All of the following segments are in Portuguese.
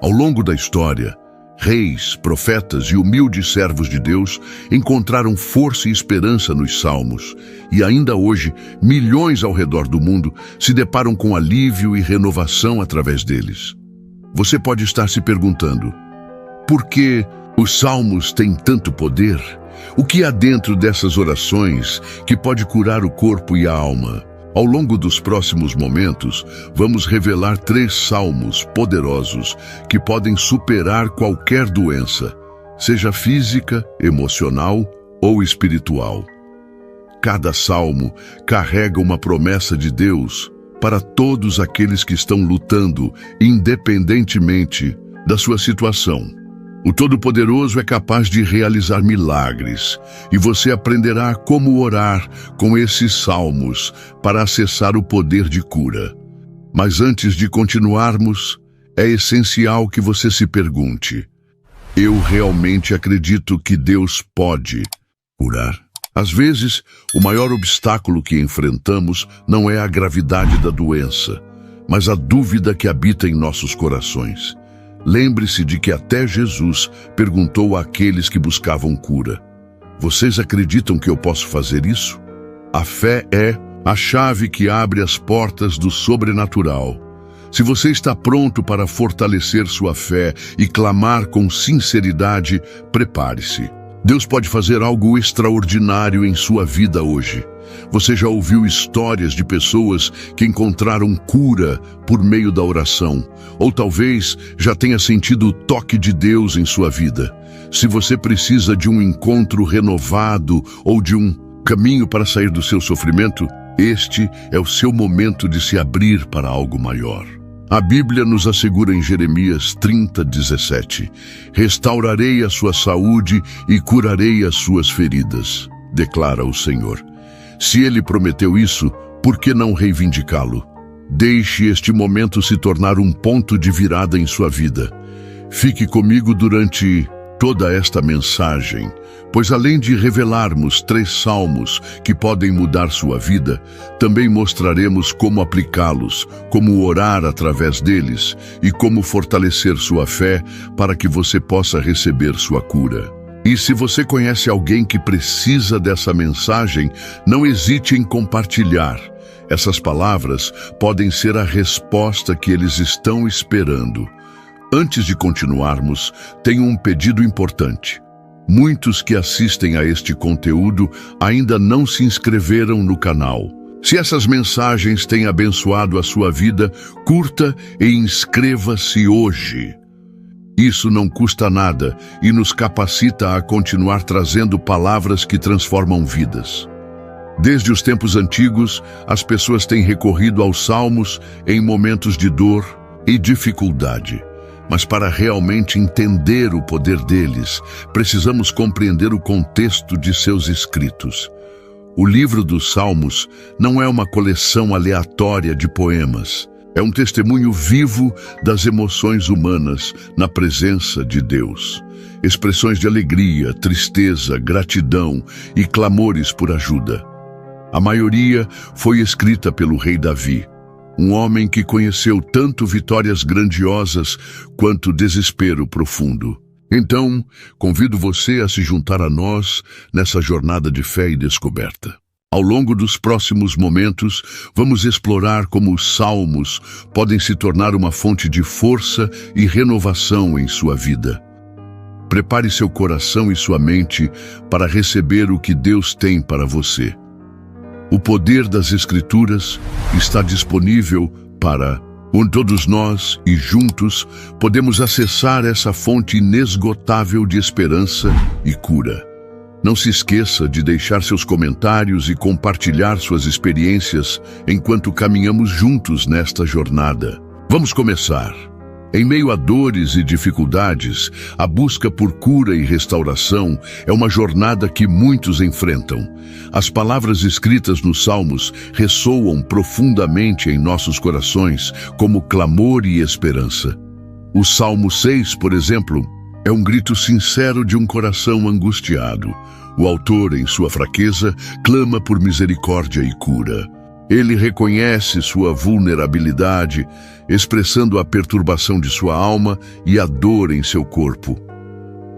Ao longo da história, reis, profetas e humildes servos de Deus encontraram força e esperança nos salmos, e ainda hoje, milhões ao redor do mundo se deparam com alívio e renovação através deles. Você pode estar se perguntando, por que os salmos têm tanto poder? O que há dentro dessas orações que pode curar o corpo e a alma? Ao longo dos próximos momentos, vamos revelar 3 salmos poderosos que podem superar qualquer doença, seja física, emocional ou espiritual. Cada salmo carrega uma promessa de Deus para todos aqueles que estão lutando, independentemente da sua situação. O Todo-Poderoso é capaz de realizar milagres, e você aprenderá como orar com esses salmos para acessar o poder de cura. Mas antes de continuarmos, é essencial que você se pergunte: eu realmente acredito que Deus pode curar? Às vezes, o maior obstáculo que enfrentamos não é a gravidade da doença, mas a dúvida que habita em nossos corações. Lembre-se de que até Jesus perguntou àqueles que buscavam cura: vocês acreditam que eu posso fazer isso? A fé é a chave que abre as portas do sobrenatural. Se você está pronto para fortalecer sua fé e clamar com sinceridade, prepare-se. Deus pode fazer algo extraordinário em sua vida hoje. Você já ouviu histórias de pessoas que encontraram cura por meio da oração, ou talvez já tenha sentido o toque de Deus em sua vida. Se você precisa de um encontro renovado ou de um caminho para sair do seu sofrimento, este é o seu momento de se abrir para algo maior. A Bíblia nos assegura em Jeremias 30:17: restaurarei a sua saúde e curarei as suas feridas, declara o Senhor. Se Ele prometeu isso, por que não reivindicá-lo? Deixe este momento se tornar um ponto de virada em sua vida. Fique comigo durante toda esta mensagem, pois além de revelarmos 3 salmos que podem mudar sua vida, também mostraremos como aplicá-los, como orar através deles e como fortalecer sua fé para que você possa receber sua cura. E se você conhece alguém que precisa dessa mensagem, não hesite em compartilhar. Essas palavras podem ser a resposta que eles estão esperando. Antes de continuarmos, tenho um pedido importante. Muitos que assistem a este conteúdo ainda não se inscreveram no canal. Se essas mensagens têm abençoado a sua vida, curta e inscreva-se hoje. Isso não custa nada e nos capacita a continuar trazendo palavras que transformam vidas. Desde os tempos antigos, as pessoas têm recorrido aos salmos em momentos de dor e dificuldade. Mas para realmente entender o poder deles, precisamos compreender o contexto de seus escritos. O livro dos Salmos não é uma coleção aleatória de poemas. É um testemunho vivo das emoções humanas na presença de Deus. Expressões de alegria, tristeza, gratidão e clamores por ajuda. A maioria foi escrita pelo rei Davi, um homem que conheceu tanto vitórias grandiosas quanto desespero profundo. Então, convido você a se juntar a nós nessa jornada de fé e descoberta. Ao longo dos próximos momentos, vamos explorar como os salmos podem se tornar uma fonte de força e renovação em sua vida. Prepare seu coração e sua mente para receber o que Deus tem para você. O poder das Escrituras está disponível para todos nós e juntos podemos acessar essa fonte inesgotável de esperança e cura. Não se esqueça de deixar seus comentários e compartilhar suas experiências enquanto caminhamos juntos nesta jornada. Vamos começar. Em meio a dores e dificuldades, a busca por cura e restauração é uma jornada que muitos enfrentam. As palavras escritas nos Salmos ressoam profundamente em nossos corações como clamor e esperança. O Salmo 6, por exemplo, é um grito sincero de um coração angustiado. O autor, em sua fraqueza, clama por misericórdia e cura. Ele reconhece sua vulnerabilidade, expressando a perturbação de sua alma e a dor em seu corpo.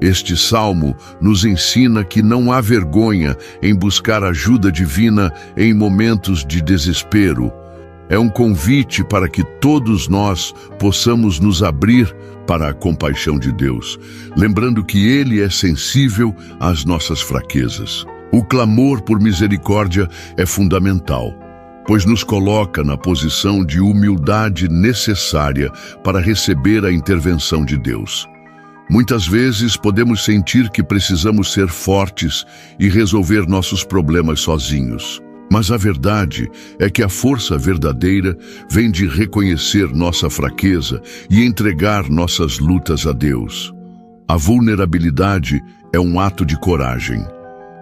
Este salmo nos ensina que não há vergonha em buscar ajuda divina em momentos de desespero. É um convite para que todos nós possamos nos abrir para a compaixão de Deus, lembrando que Ele é sensível às nossas fraquezas. O clamor por misericórdia é fundamental, pois nos coloca na posição de humildade necessária para receber a intervenção de Deus. Muitas vezes podemos sentir que precisamos ser fortes e resolver nossos problemas sozinhos. Mas a verdade é que a força verdadeira vem de reconhecer nossa fraqueza e entregar nossas lutas a Deus. A vulnerabilidade é um ato de coragem.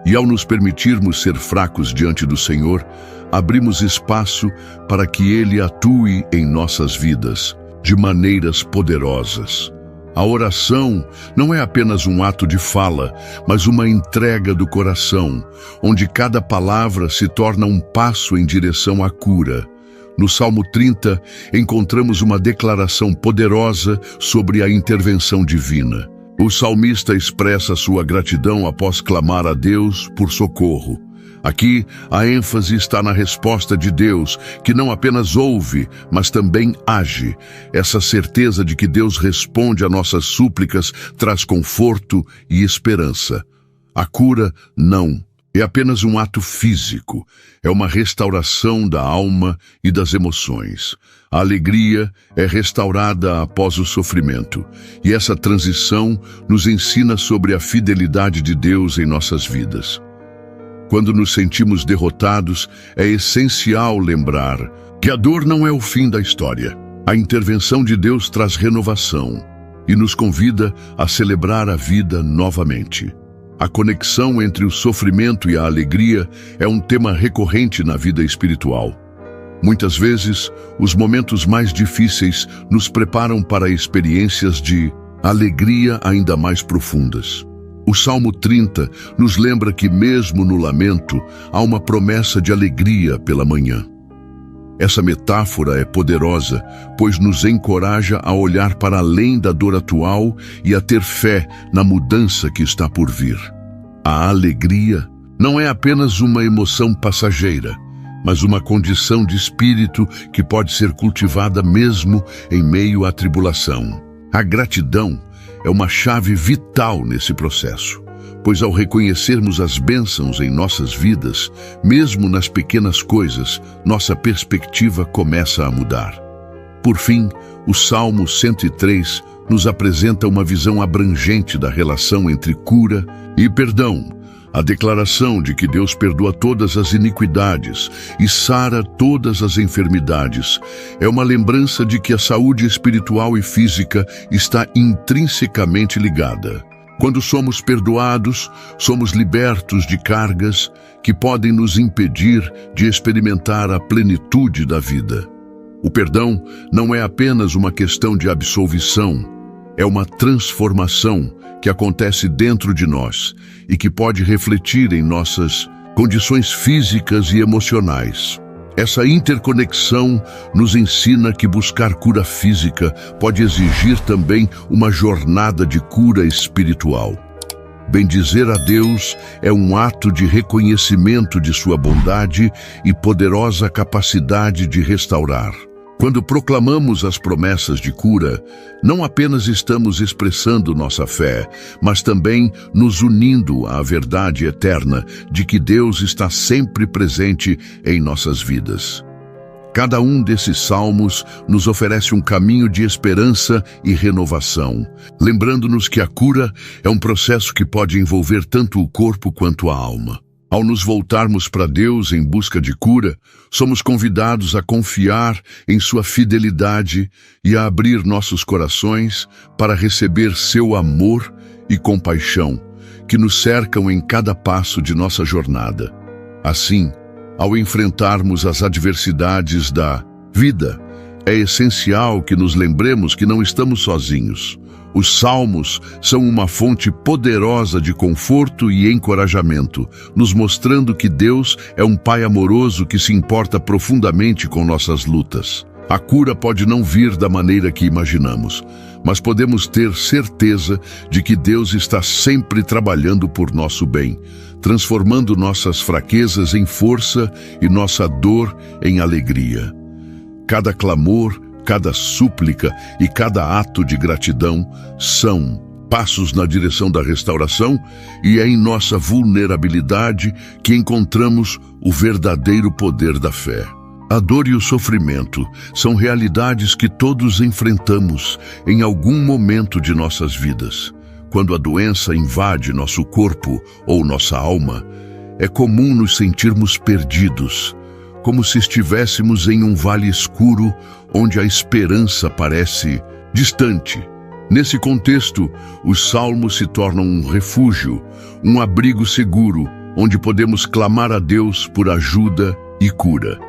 E ao nos permitirmos ser fracos diante do Senhor, abrimos espaço para que Ele atue em nossas vidas de maneiras poderosas. A oração não é apenas um ato de fala, mas uma entrega do coração, onde cada palavra se torna um passo em direção à cura. No Salmo 30, encontramos uma declaração poderosa sobre a intervenção divina. O salmista expressa sua gratidão após clamar a Deus por socorro. Aqui, a ênfase está na resposta de Deus, que não apenas ouve, mas também age. Essa certeza de que Deus responde a nossas súplicas traz conforto e esperança. A cura, não. É apenas um ato físico. É uma restauração da alma e das emoções. A alegria é restaurada após o sofrimento. E essa transição nos ensina sobre a fidelidade de Deus em nossas vidas. Quando nos sentimos derrotados, é essencial lembrar que a dor não é o fim da história. A intervenção de Deus traz renovação e nos convida a celebrar a vida novamente. A conexão entre o sofrimento e a alegria é um tema recorrente na vida espiritual. Muitas vezes, os momentos mais difíceis nos preparam para experiências de alegria ainda mais profundas. O Salmo 30 nos lembra que mesmo no lamento há uma promessa de alegria pela manhã. Essa metáfora é poderosa, pois nos encoraja a olhar para além da dor atual e a ter fé na mudança que está por vir. A alegria não é apenas uma emoção passageira, mas uma condição de espírito que pode ser cultivada mesmo em meio à tribulação. A gratidão é uma chave vital nesse processo, pois ao reconhecermos as bênçãos em nossas vidas, mesmo nas pequenas coisas, nossa perspectiva começa a mudar. Por fim, o Salmo 103 nos apresenta uma visão abrangente da relação entre cura e perdão. A declaração de que Deus perdoa todas as iniquidades e sara todas as enfermidades é uma lembrança de que a saúde espiritual e física está intrinsecamente ligada. Quando somos perdoados, somos libertos de cargas que podem nos impedir de experimentar a plenitude da vida. O perdão não é apenas uma questão de absolvição, é uma transformação que acontece dentro de nós e que pode refletir em nossas condições físicas e emocionais. Essa interconexão nos ensina que buscar cura física pode exigir também uma jornada de cura espiritual. Bendizer a Deus é um ato de reconhecimento de sua bondade e poderosa capacidade de restaurar. Quando proclamamos as promessas de cura, não apenas estamos expressando nossa fé, mas também nos unindo à verdade eterna de que Deus está sempre presente em nossas vidas. Cada um desses salmos nos oferece um caminho de esperança e renovação, lembrando-nos que a cura é um processo que pode envolver tanto o corpo quanto a alma. Ao nos voltarmos para Deus em busca de cura, somos convidados a confiar em sua fidelidade e a abrir nossos corações para receber seu amor e compaixão, que nos cercam em cada passo de nossa jornada. Assim, ao enfrentarmos as adversidades da vida, é essencial que nos lembremos que não estamos sozinhos. Os salmos são uma fonte poderosa de conforto e encorajamento, nos mostrando que Deus é um Pai amoroso que se importa profundamente com nossas lutas. A cura pode não vir da maneira que imaginamos, mas podemos ter certeza de que Deus está sempre trabalhando por nosso bem, transformando nossas fraquezas em força e nossa dor em alegria. Cada clamor, cada súplica e cada ato de gratidão são passos na direção da restauração, e é em nossa vulnerabilidade que encontramos o verdadeiro poder da fé. A dor e o sofrimento são realidades que todos enfrentamos em algum momento de nossas vidas. Quando a doença invade nosso corpo ou nossa alma, é comum nos sentirmos perdidos, como se estivéssemos em um vale escuro onde a esperança parece distante. Nesse contexto, os salmos se tornam um refúgio, um abrigo seguro, onde podemos clamar a Deus por ajuda e cura.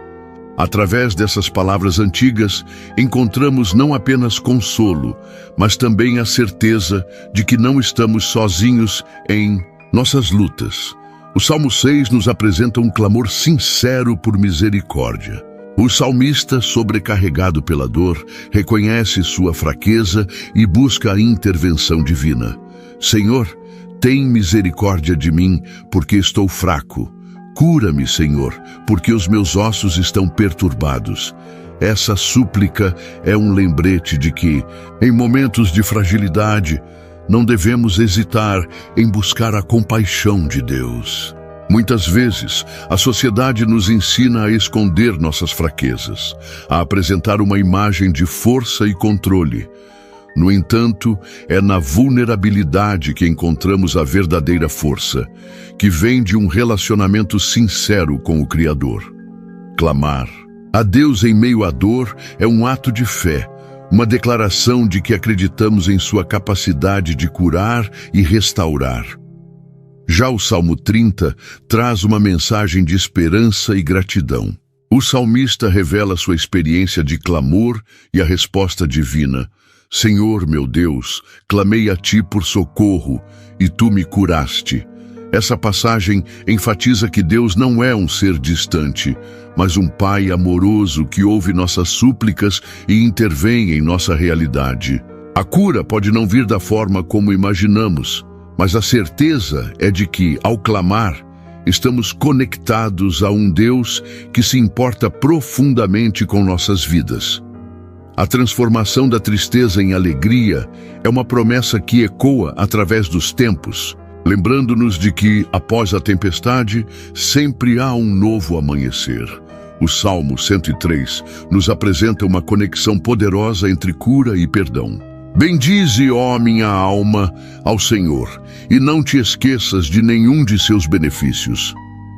Através dessas palavras antigas, encontramos não apenas consolo, mas também a certeza de que não estamos sozinhos em nossas lutas. O Salmo 6 nos apresenta um clamor sincero por misericórdia. O salmista, sobrecarregado pela dor, reconhece sua fraqueza e busca a intervenção divina. Senhor, tem misericórdia de mim, porque estou fraco. Cura-me, Senhor, porque os meus ossos estão perturbados. Essa súplica é um lembrete de que, em momentos de fragilidade, não devemos hesitar em buscar a compaixão de Deus. Muitas vezes, a sociedade nos ensina a esconder nossas fraquezas, a apresentar uma imagem de força e controle. No entanto, é na vulnerabilidade que encontramos a verdadeira força, que vem de um relacionamento sincero com o Criador. Clamar a Deus em meio à dor é um ato de fé, uma declaração de que acreditamos em sua capacidade de curar e restaurar. Já o Salmo 30 traz uma mensagem de esperança e gratidão. O salmista revela sua experiência de clamor e a resposta divina. Senhor, meu Deus, clamei a ti por socorro, e tu me curaste. Essa passagem enfatiza que Deus não é um ser distante, mas um Pai amoroso que ouve nossas súplicas e intervém em nossa realidade. A cura pode não vir da forma como imaginamos, mas a certeza é de que, ao clamar, estamos conectados a um Deus que se importa profundamente com nossas vidas. A transformação da tristeza em alegria é uma promessa que ecoa através dos tempos, lembrando-nos de que, após a tempestade, sempre há um novo amanhecer. O Salmo 103 nos apresenta uma conexão poderosa entre cura e perdão. Bendize, ó minha alma, ao Senhor, e não te esqueças de nenhum de seus benefícios.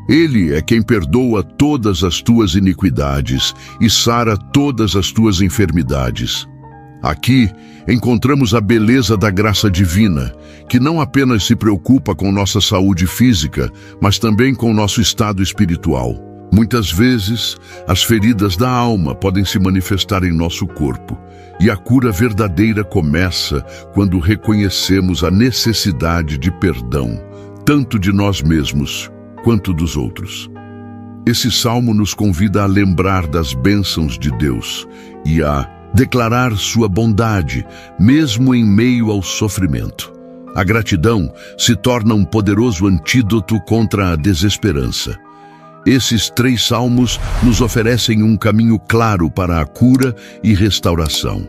Ele é quem perdoa todas as tuas iniquidades e sara todas as tuas enfermidades. Aqui encontramos a beleza da graça divina, que não apenas se preocupa com nossa saúde física, mas também com nosso estado espiritual. Muitas vezes, as feridas da alma podem se manifestar em nosso corpo, e a cura verdadeira começa quando reconhecemos a necessidade de perdão, tanto de nós mesmos quanto dos outros. Esse salmo nos convida a lembrar das bênçãos de Deus e a declarar sua bondade, mesmo em meio ao sofrimento. A gratidão se torna um poderoso antídoto contra a desesperança. Esses 3 salmos nos oferecem um caminho claro para a cura e restauração.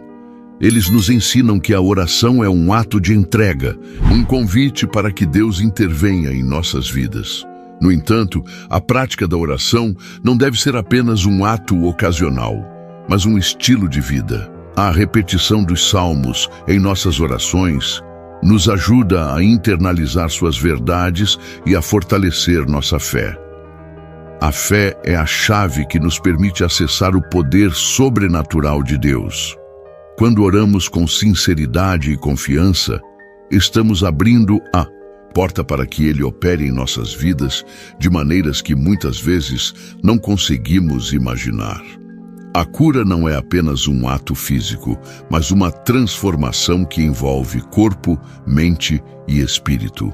Eles nos ensinam que a oração é um ato de entrega, um convite para que Deus intervenha em nossas vidas. No entanto, a prática da oração não deve ser apenas um ato ocasional, mas um estilo de vida. A repetição dos salmos em nossas orações nos ajuda a internalizar suas verdades e a fortalecer nossa fé. A fé é a chave que nos permite acessar o poder sobrenatural de Deus. Quando oramos com sinceridade e confiança, estamos abrindo a porta para que Ele opere em nossas vidas de maneiras que muitas vezes não conseguimos imaginar. A cura não é apenas um ato físico, mas uma transformação que envolve corpo, mente e espírito.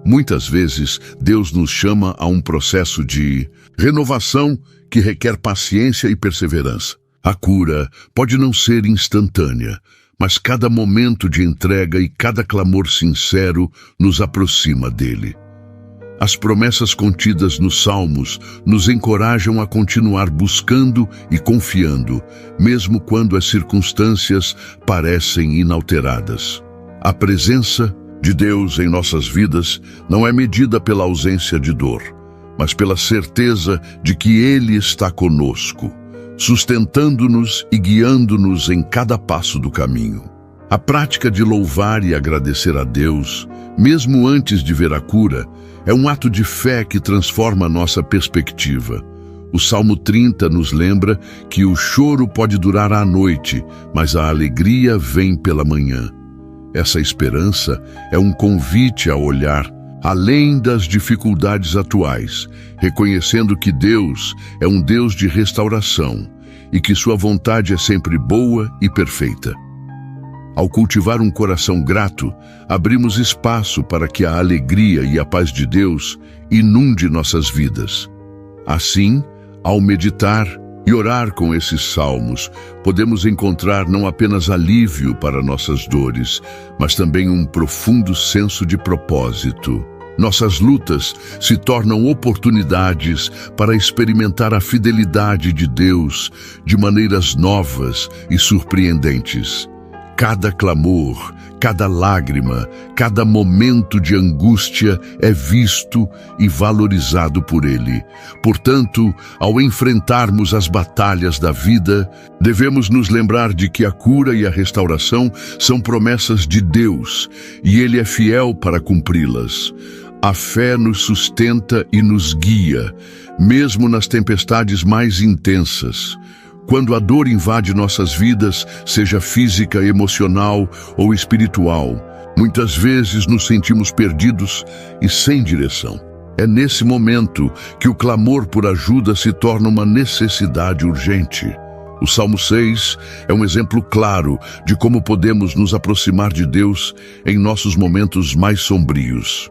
Muitas vezes, Deus nos chama a um processo de renovação que requer paciência e perseverança. A cura pode não ser instantânea, mas cada momento de entrega e cada clamor sincero nos aproxima dele. As promessas contidas nos Salmos nos encorajam a continuar buscando e confiando, mesmo quando as circunstâncias parecem inalteradas. A presença de Deus em nossas vidas não é medida pela ausência de dor, mas pela certeza de que Ele está conosco, sustentando-nos e guiando-nos em cada passo do caminho. A prática de louvar e agradecer a Deus, mesmo antes de ver a cura, é um ato de fé que transforma nossa perspectiva. O Salmo 30 nos lembra que o choro pode durar à noite, mas a alegria vem pela manhã. Essa esperança é um convite a olhar além das dificuldades atuais, reconhecendo que Deus é um Deus de restauração e que sua vontade é sempre boa e perfeita. Ao cultivar um coração grato, abrimos espaço para que a alegria e a paz de Deus inunde nossas vidas. Assim, ao meditar e orar com esses salmos, podemos encontrar não apenas alívio para nossas dores, mas também um profundo senso de propósito. Nossas lutas se tornam oportunidades para experimentar a fidelidade de Deus de maneiras novas e surpreendentes. Cada clamor, cada lágrima, cada momento de angústia é visto e valorizado por Ele. Portanto, ao enfrentarmos as batalhas da vida, devemos nos lembrar de que a cura e a restauração são promessas de Deus e Ele é fiel para cumpri-las. A fé nos sustenta e nos guia, mesmo nas tempestades mais intensas. Quando a dor invade nossas vidas, seja física, emocional ou espiritual, muitas vezes nos sentimos perdidos e sem direção. É nesse momento que o clamor por ajuda se torna uma necessidade urgente. O Salmo 6 é um exemplo claro de como podemos nos aproximar de Deus em nossos momentos mais sombrios.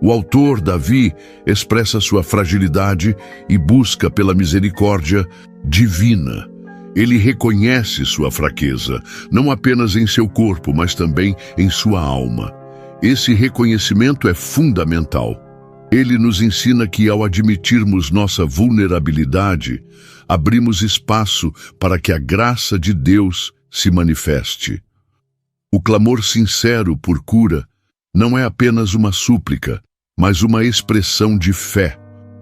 O autor, Davi, expressa sua fragilidade e busca pela misericórdia divina. Ele reconhece sua fraqueza, não apenas em seu corpo, mas também em sua alma. Esse reconhecimento é fundamental. Ele nos ensina que, ao admitirmos nossa vulnerabilidade, abrimos espaço para que a graça de Deus se manifeste. O clamor sincero por cura não é apenas uma súplica, mas uma expressão de fé,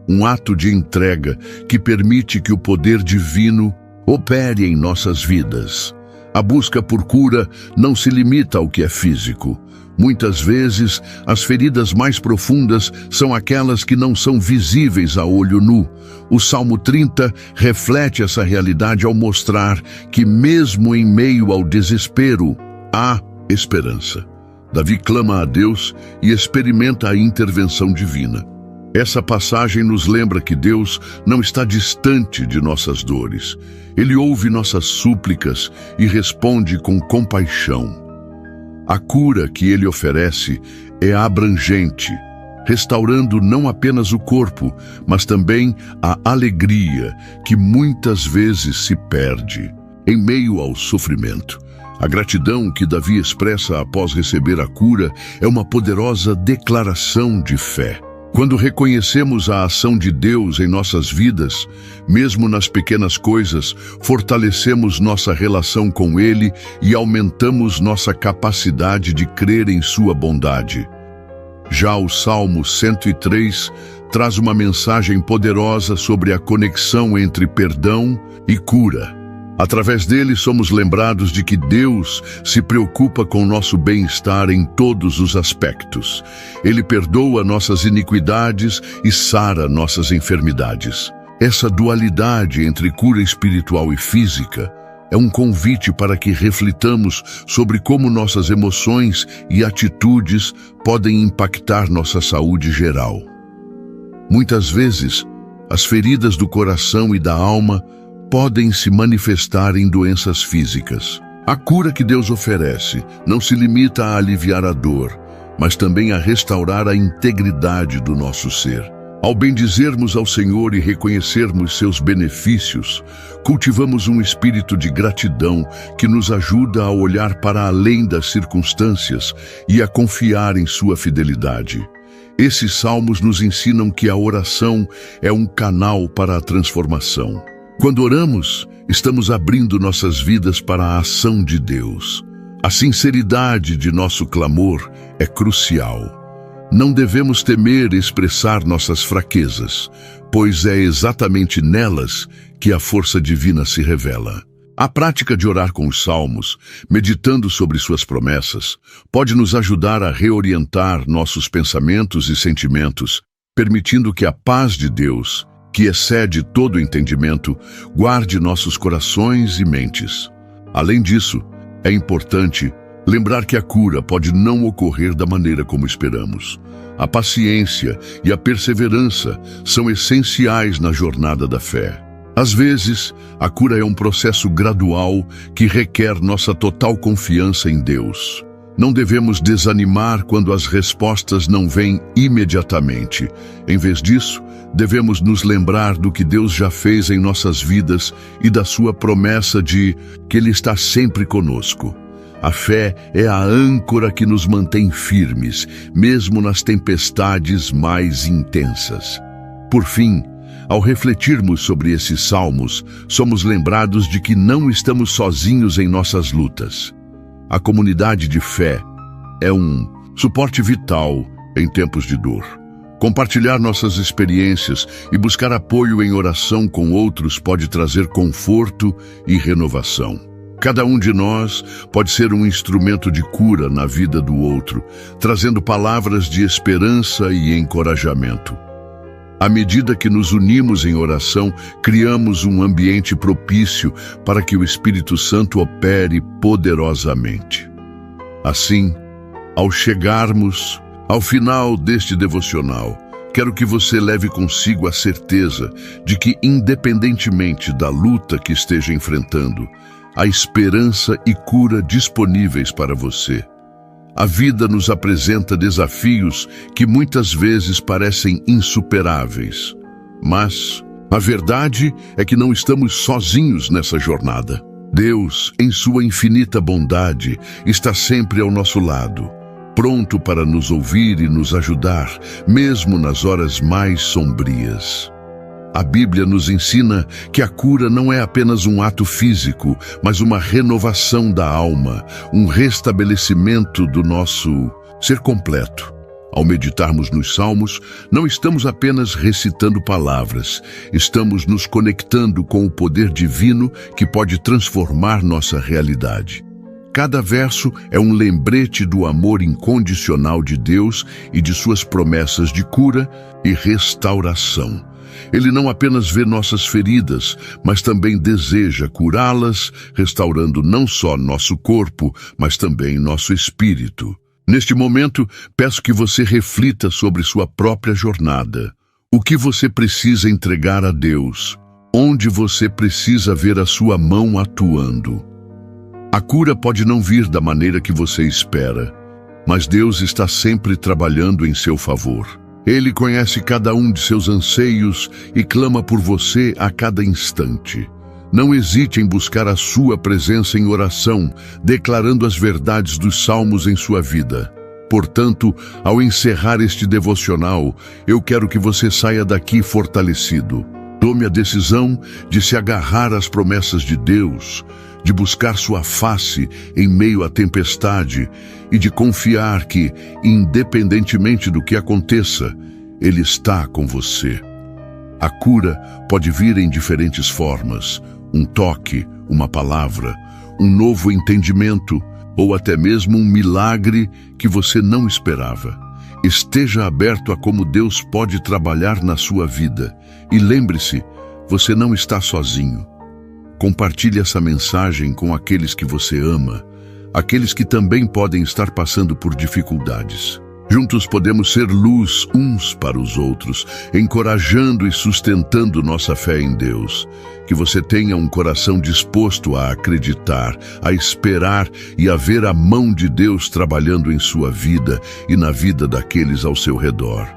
um ato de entrega que permite que o poder divino opere em nossas vidas. A busca por cura não se limita ao que é físico. Muitas vezes, as feridas mais profundas são aquelas que não são visíveis a olho nu. O Salmo 30 reflete essa realidade ao mostrar que, mesmo em meio ao desespero, há esperança. Davi clama a Deus e experimenta a intervenção divina. Essa passagem nos lembra que Deus não está distante de nossas dores. Ele ouve nossas súplicas e responde com compaixão. A cura que Ele oferece é abrangente, restaurando não apenas o corpo, mas também a alegria que muitas vezes se perde em meio ao sofrimento. A gratidão que Davi expressa após receber a cura é uma poderosa declaração de fé. Quando reconhecemos a ação de Deus em nossas vidas, mesmo nas pequenas coisas, fortalecemos nossa relação com Ele e aumentamos nossa capacidade de crer em sua bondade. Já o Salmo 103 traz uma mensagem poderosa sobre a conexão entre perdão e cura. Através dele, somos lembrados de que Deus se preocupa com nosso bem-estar em todos os aspectos. Ele perdoa nossas iniquidades e sara nossas enfermidades. Essa dualidade entre cura espiritual e física é um convite para que reflitamos sobre como nossas emoções e atitudes podem impactar nossa saúde geral. Muitas vezes, as feridas do coração e da alma podem se manifestar em doenças físicas. A cura que Deus oferece não se limita a aliviar a dor, mas também a restaurar a integridade do nosso ser. Ao bendizermos ao Senhor e reconhecermos seus benefícios, cultivamos um espírito de gratidão que nos ajuda a olhar para além das circunstâncias e a confiar em sua fidelidade. Esses salmos nos ensinam que a oração é um canal para a transformação. Quando oramos, estamos abrindo nossas vidas para a ação de Deus. A sinceridade de nosso clamor é crucial. Não devemos temer expressar nossas fraquezas, pois é exatamente nelas que a força divina se revela. A prática de orar com os salmos, meditando sobre suas promessas, pode nos ajudar a reorientar nossos pensamentos e sentimentos, permitindo que a paz de Deus, que excede todo entendimento, guarde nossos corações e mentes. Além disso, é importante lembrar que a cura pode não ocorrer da maneira como esperamos. A paciência e a perseverança são essenciais na jornada da fé. Às vezes, a cura é um processo gradual que requer nossa total confiança em Deus. Não devemos desanimar quando as respostas não vêm imediatamente. Em vez disso, devemos nos lembrar do que Deus já fez em nossas vidas e da sua promessa de que Ele está sempre conosco. A fé é a âncora que nos mantém firmes, mesmo nas tempestades mais intensas. Por fim, ao refletirmos sobre esses salmos, somos lembrados de que não estamos sozinhos em nossas lutas. A comunidade de fé é um suporte vital em tempos de dor. Compartilhar nossas experiências e buscar apoio em oração com outros pode trazer conforto e renovação. Cada um de nós pode ser um instrumento de cura na vida do outro, trazendo palavras de esperança e encorajamento. À medida que nos unimos em oração, criamos um ambiente propício para que o Espírito Santo opere poderosamente. Assim, ao chegarmos ao final deste devocional, quero que você leve consigo a certeza de que, independentemente da luta que esteja enfrentando, há esperança e cura disponíveis para você. A vida nos apresenta desafios que muitas vezes parecem insuperáveis. Mas a verdade é que não estamos sozinhos nessa jornada. Deus, em sua infinita bondade, está sempre ao nosso lado, pronto para nos ouvir e nos ajudar, mesmo nas horas mais sombrias. A Bíblia nos ensina que a cura não é apenas um ato físico, mas uma renovação da alma, um restabelecimento do nosso ser completo. Ao meditarmos nos Salmos, não estamos apenas recitando palavras, estamos nos conectando com o poder divino que pode transformar nossa realidade. Cada verso é um lembrete do amor incondicional de Deus e de suas promessas de cura e restauração. Ele não apenas vê nossas feridas, mas também deseja curá-las, restaurando não só nosso corpo, mas também nosso espírito. Neste momento, peço que você reflita sobre sua própria jornada. O que você precisa entregar a Deus? Onde você precisa ver a sua mão atuando? A cura pode não vir da maneira que você espera, mas Deus está sempre trabalhando em seu favor. Ele conhece cada um de seus anseios e clama por você a cada instante. Não hesite em buscar a sua presença em oração, declarando as verdades dos salmos em sua vida. Portanto, ao encerrar este devocional, eu quero que você saia daqui fortalecido. Tome a decisão de se agarrar às promessas de Deus, de buscar sua face em meio à tempestade e de confiar que, independentemente do que aconteça, Ele está com você. A cura pode vir em diferentes formas: um toque, uma palavra, um novo entendimento ou até mesmo um milagre que você não esperava. Esteja aberto a como Deus pode trabalhar na sua vida e lembre-se, você não está sozinho. Compartilhe essa mensagem com aqueles que você ama, aqueles que também podem estar passando por dificuldades. Juntos podemos ser luz uns para os outros, encorajando e sustentando nossa fé em Deus. Que você tenha um coração disposto a acreditar, a esperar e a ver a mão de Deus trabalhando em sua vida e na vida daqueles ao seu redor.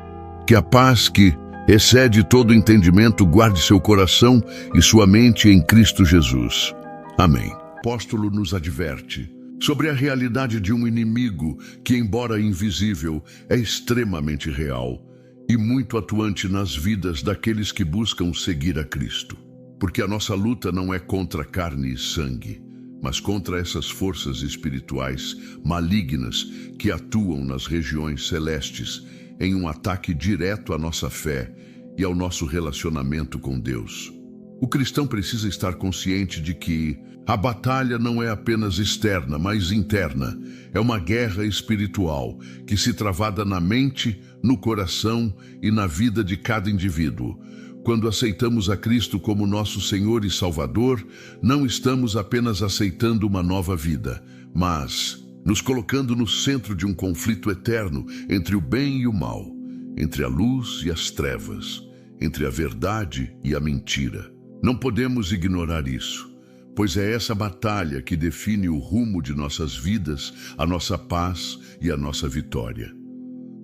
Que a paz que excede todo entendimento guarde seu coração e sua mente em Cristo Jesus. Amém. O apóstolo nos adverte sobre a realidade de um inimigo que, embora invisível, é extremamente real e muito atuante nas vidas daqueles que buscam seguir a Cristo. Porque a nossa luta não é contra carne e sangue, mas contra essas forças espirituais malignas que atuam nas regiões celestes em um ataque direto à nossa fé e ao nosso relacionamento com Deus. O cristão precisa estar consciente de que a batalha não é apenas externa, mas interna. É uma guerra espiritual que se travada na mente, no coração e na vida de cada indivíduo. Quando aceitamos a Cristo como nosso Senhor e Salvador, não estamos apenas aceitando uma nova vida, mas nos colocando no centro de um conflito eterno entre o bem e o mal, entre a luz e as trevas, entre a verdade e a mentira. Não podemos ignorar isso, pois é essa batalha que define o rumo de nossas vidas, a nossa paz e a nossa vitória.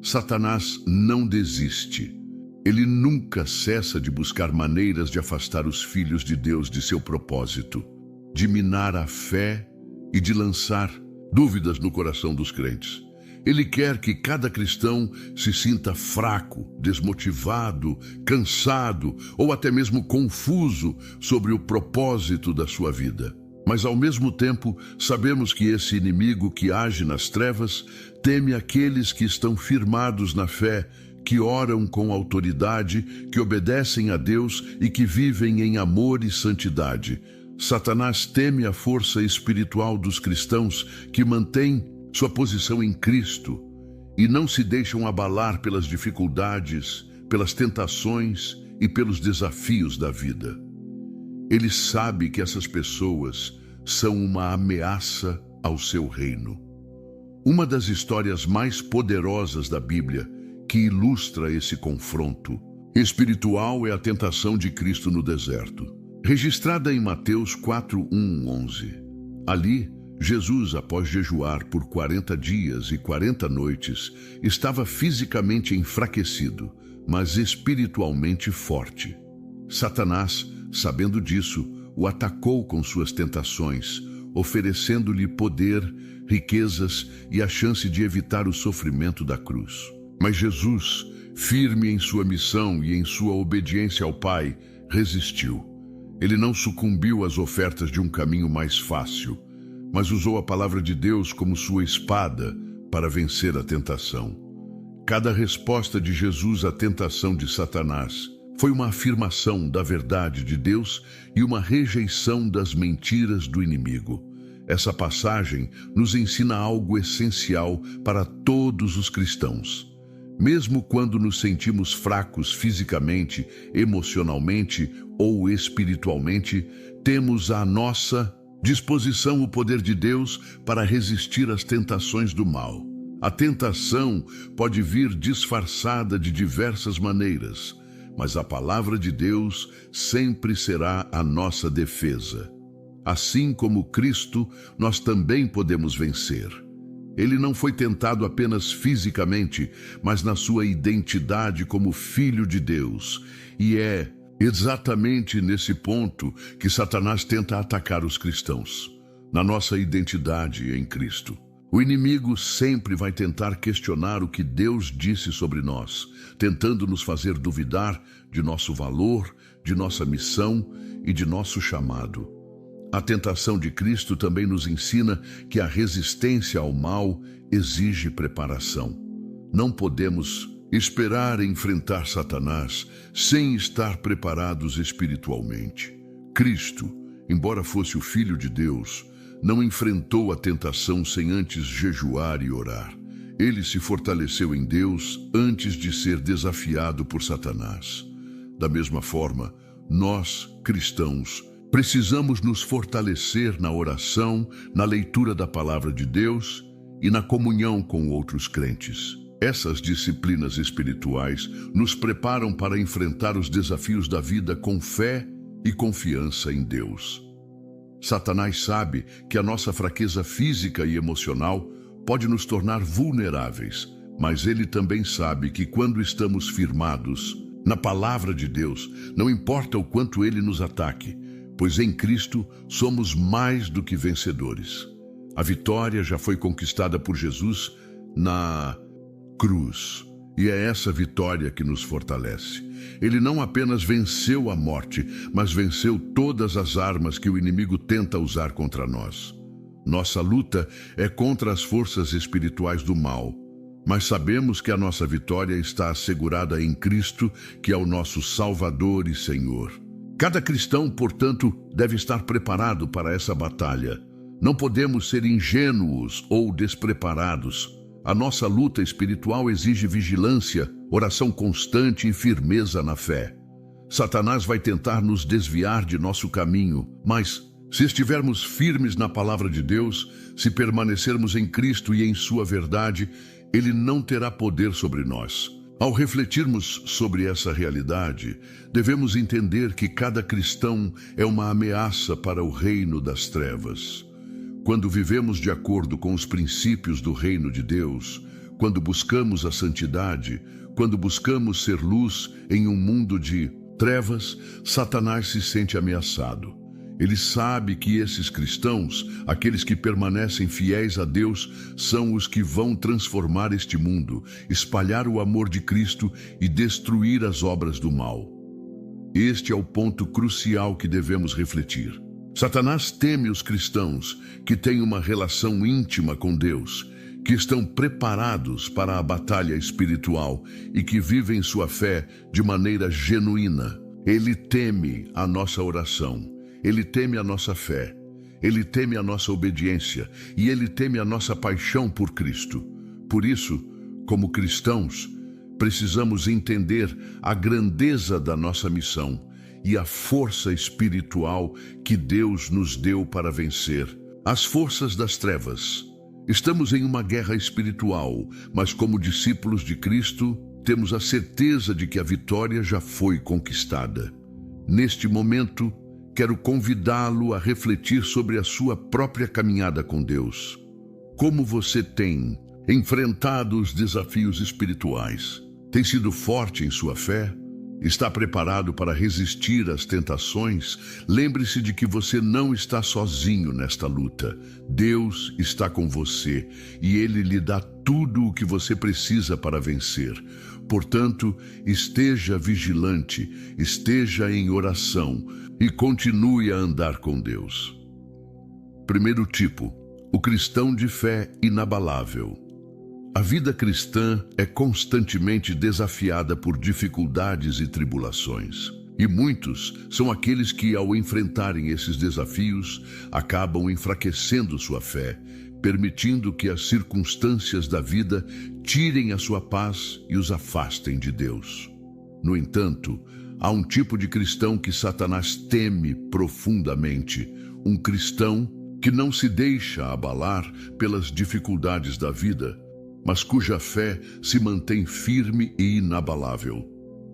Satanás não desiste. Ele nunca cessa de buscar maneiras de afastar os filhos de Deus de seu propósito, de minar a fé e de lançar dúvidas no coração dos crentes. Ele quer que cada cristão se sinta fraco, desmotivado, cansado ou até mesmo confuso sobre o propósito da sua vida. Mas ao mesmo tempo, sabemos que esse inimigo que age nas trevas teme aqueles que estão firmados na fé, que oram com autoridade, que obedecem a Deus e que vivem em amor e santidade. Satanás teme a força espiritual dos cristãos que mantêm sua posição em Cristo e não se deixam abalar pelas dificuldades, pelas tentações e pelos desafios da vida. Ele sabe que essas pessoas são uma ameaça ao seu reino. Uma das histórias mais poderosas da Bíblia que ilustra esse confronto espiritual é a tentação de Cristo no deserto, registrada em Mateus 4:1-11. Ali, Jesus, após jejuar por 40 dias e 40 noites, estava fisicamente enfraquecido, mas espiritualmente forte. Satanás, sabendo disso, o atacou com suas tentações, oferecendo-lhe poder, riquezas e a chance de evitar o sofrimento da cruz. Mas Jesus, firme em sua missão e em sua obediência ao Pai, resistiu. Ele não sucumbiu às ofertas de um caminho mais fácil, mas usou a palavra de Deus como sua espada para vencer a tentação. Cada resposta de Jesus à tentação de Satanás foi uma afirmação da verdade de Deus e uma rejeição das mentiras do inimigo. Essa passagem nos ensina algo essencial para todos os cristãos. Mesmo quando nos sentimos fracos fisicamente, emocionalmente ou espiritualmente, temos à nossa disposição o poder de Deus para resistir às tentações do mal. A tentação pode vir disfarçada de diversas maneiras, mas a palavra de Deus sempre será a nossa defesa. Assim como Cristo, nós também podemos vencer. Ele não foi tentado apenas fisicamente, mas na sua identidade como Filho de Deus. E é exatamente nesse ponto que Satanás tenta atacar os cristãos, na nossa identidade em Cristo. O inimigo sempre vai tentar questionar o que Deus disse sobre nós, tentando nos fazer duvidar de nosso valor, de nossa missão e de nosso chamado. A tentação de Cristo também nos ensina que a resistência ao mal exige preparação. Não podemos esperar enfrentar Satanás sem estar preparados espiritualmente. Cristo, embora fosse o Filho de Deus, não enfrentou a tentação sem antes jejuar e orar. Ele se fortaleceu em Deus antes de ser desafiado por Satanás. Da mesma forma, nós, cristãos, precisamos nos fortalecer na oração, na leitura da palavra de Deus e na comunhão com outros crentes. Essas disciplinas espirituais nos preparam para enfrentar os desafios da vida com fé e confiança em Deus. Satanás sabe que a nossa fraqueza física e emocional pode nos tornar vulneráveis, mas ele também sabe que quando estamos firmados na palavra de Deus, não importa o quanto ele nos ataque, pois em Cristo somos mais do que vencedores. A vitória já foi conquistada por Jesus na cruz, e é essa vitória que nos fortalece. Ele não apenas venceu a morte, mas venceu todas as armas que o inimigo tenta usar contra nós. Nossa luta é contra as forças espirituais do mal, mas sabemos que a nossa vitória está assegurada em Cristo, que é o nosso Salvador e Senhor. Cada cristão, portanto, deve estar preparado para essa batalha. Não podemos ser ingênuos ou despreparados. A nossa luta espiritual exige vigilância, oração constante e firmeza na fé. Satanás vai tentar nos desviar de nosso caminho, mas se estivermos firmes na palavra de Deus, se permanecermos em Cristo e em sua verdade, ele não terá poder sobre nós. Ao refletirmos sobre essa realidade, devemos entender que cada cristão é uma ameaça para o reino das trevas. Quando vivemos de acordo com os princípios do reino de Deus, quando buscamos a santidade, quando buscamos ser luz em um mundo de trevas, Satanás se sente ameaçado. Ele sabe que esses cristãos, aqueles que permanecem fiéis a Deus, são os que vão transformar este mundo, espalhar o amor de Cristo e destruir as obras do mal. Este é o ponto crucial que devemos refletir. Satanás teme os cristãos que têm uma relação íntima com Deus, que estão preparados para a batalha espiritual e que vivem sua fé de maneira genuína. Ele teme a nossa oração, ele teme a nossa fé, ele teme a nossa obediência e ele teme a nossa paixão por Cristo. Por isso, como cristãos, precisamos entender a grandeza da nossa missão e a força espiritual que Deus nos deu para vencer as forças das trevas. Estamos em uma guerra espiritual, mas como discípulos de Cristo, temos a certeza de que a vitória já foi conquistada. Neste momento, quero convidá-lo a refletir sobre a sua própria caminhada com Deus. Como você tem enfrentado os desafios espirituais? Tem sido forte em sua fé? Está preparado para resistir às tentações? Lembre-se de que você não está sozinho nesta luta. Deus está com você e Ele lhe dá tudo o que você precisa para vencer. Portanto, esteja vigilante, esteja em oração e continue a andar com Deus. Primeiro tipo, o cristão de fé inabalável. A vida cristã é constantemente desafiada por dificuldades e tribulações. E muitos são aqueles que, ao enfrentarem esses desafios, acabam enfraquecendo sua fé, permitindo que as circunstâncias da vida tirem a sua paz e os afastem de Deus. No entanto, há um tipo de cristão que Satanás teme profundamente, um cristão que não se deixa abalar pelas dificuldades da vida, mas cuja fé se mantém firme e inabalável,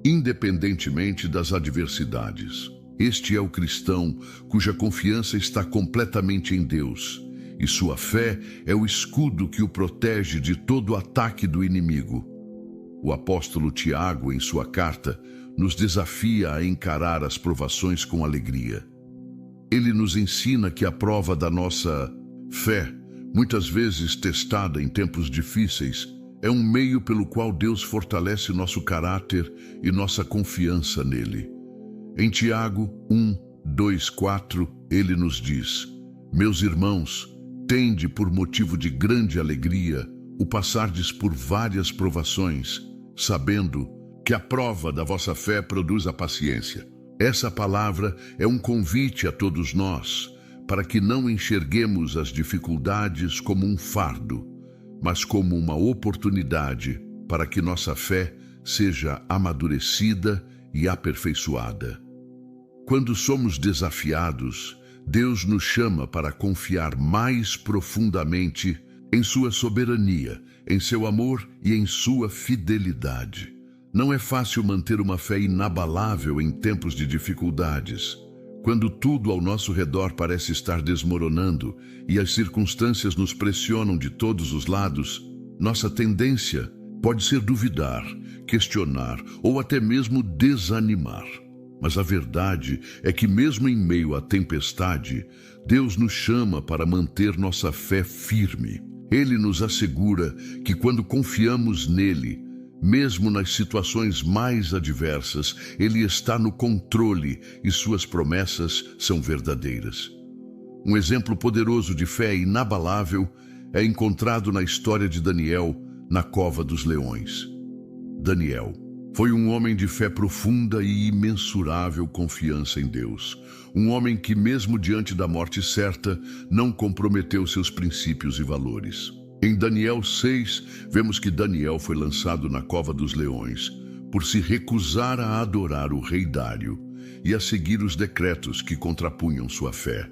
independentemente das adversidades. Este é o cristão cuja confiança está completamente em Deus, e sua fé é o escudo que o protege de todo ataque do inimigo. O apóstolo Tiago, em sua carta, nos desafia a encarar as provações com alegria. Ele nos ensina que a prova da nossa fé, muitas vezes testada em tempos difíceis, é um meio pelo qual Deus fortalece nosso caráter e nossa confiança nele. Em Tiago 1:2-4, ele nos diz: Meus irmãos, tende por motivo de grande alegria o passardes por várias provações, sabendo que a prova da vossa fé produz a paciência. Essa palavra é um convite a todos nós, para que não enxerguemos as dificuldades como um fardo, mas como uma oportunidade para que nossa fé seja amadurecida e aperfeiçoada. Quando somos desafiados, Deus nos chama para confiar mais profundamente em sua soberania, em seu amor e em sua fidelidade. Não é fácil manter uma fé inabalável em tempos de dificuldades. Quando tudo ao nosso redor parece estar desmoronando e as circunstâncias nos pressionam de todos os lados, nossa tendência pode ser duvidar, questionar ou até mesmo desanimar. Mas a verdade é que mesmo em meio à tempestade, Deus nos chama para manter nossa fé firme. Ele nos assegura que quando confiamos nele, mesmo nas situações mais adversas, Ele está no controle e suas promessas são verdadeiras. Um exemplo poderoso de fé inabalável é encontrado na história de Daniel na cova dos leões. Daniel foi um homem de fé profunda e imensurável confiança em Deus. Um homem que, mesmo diante da morte certa, não comprometeu seus princípios e valores. Em Daniel 6, vemos que Daniel foi lançado na cova dos leões por se recusar a adorar o rei Dário e a seguir os decretos que contrapunham sua fé.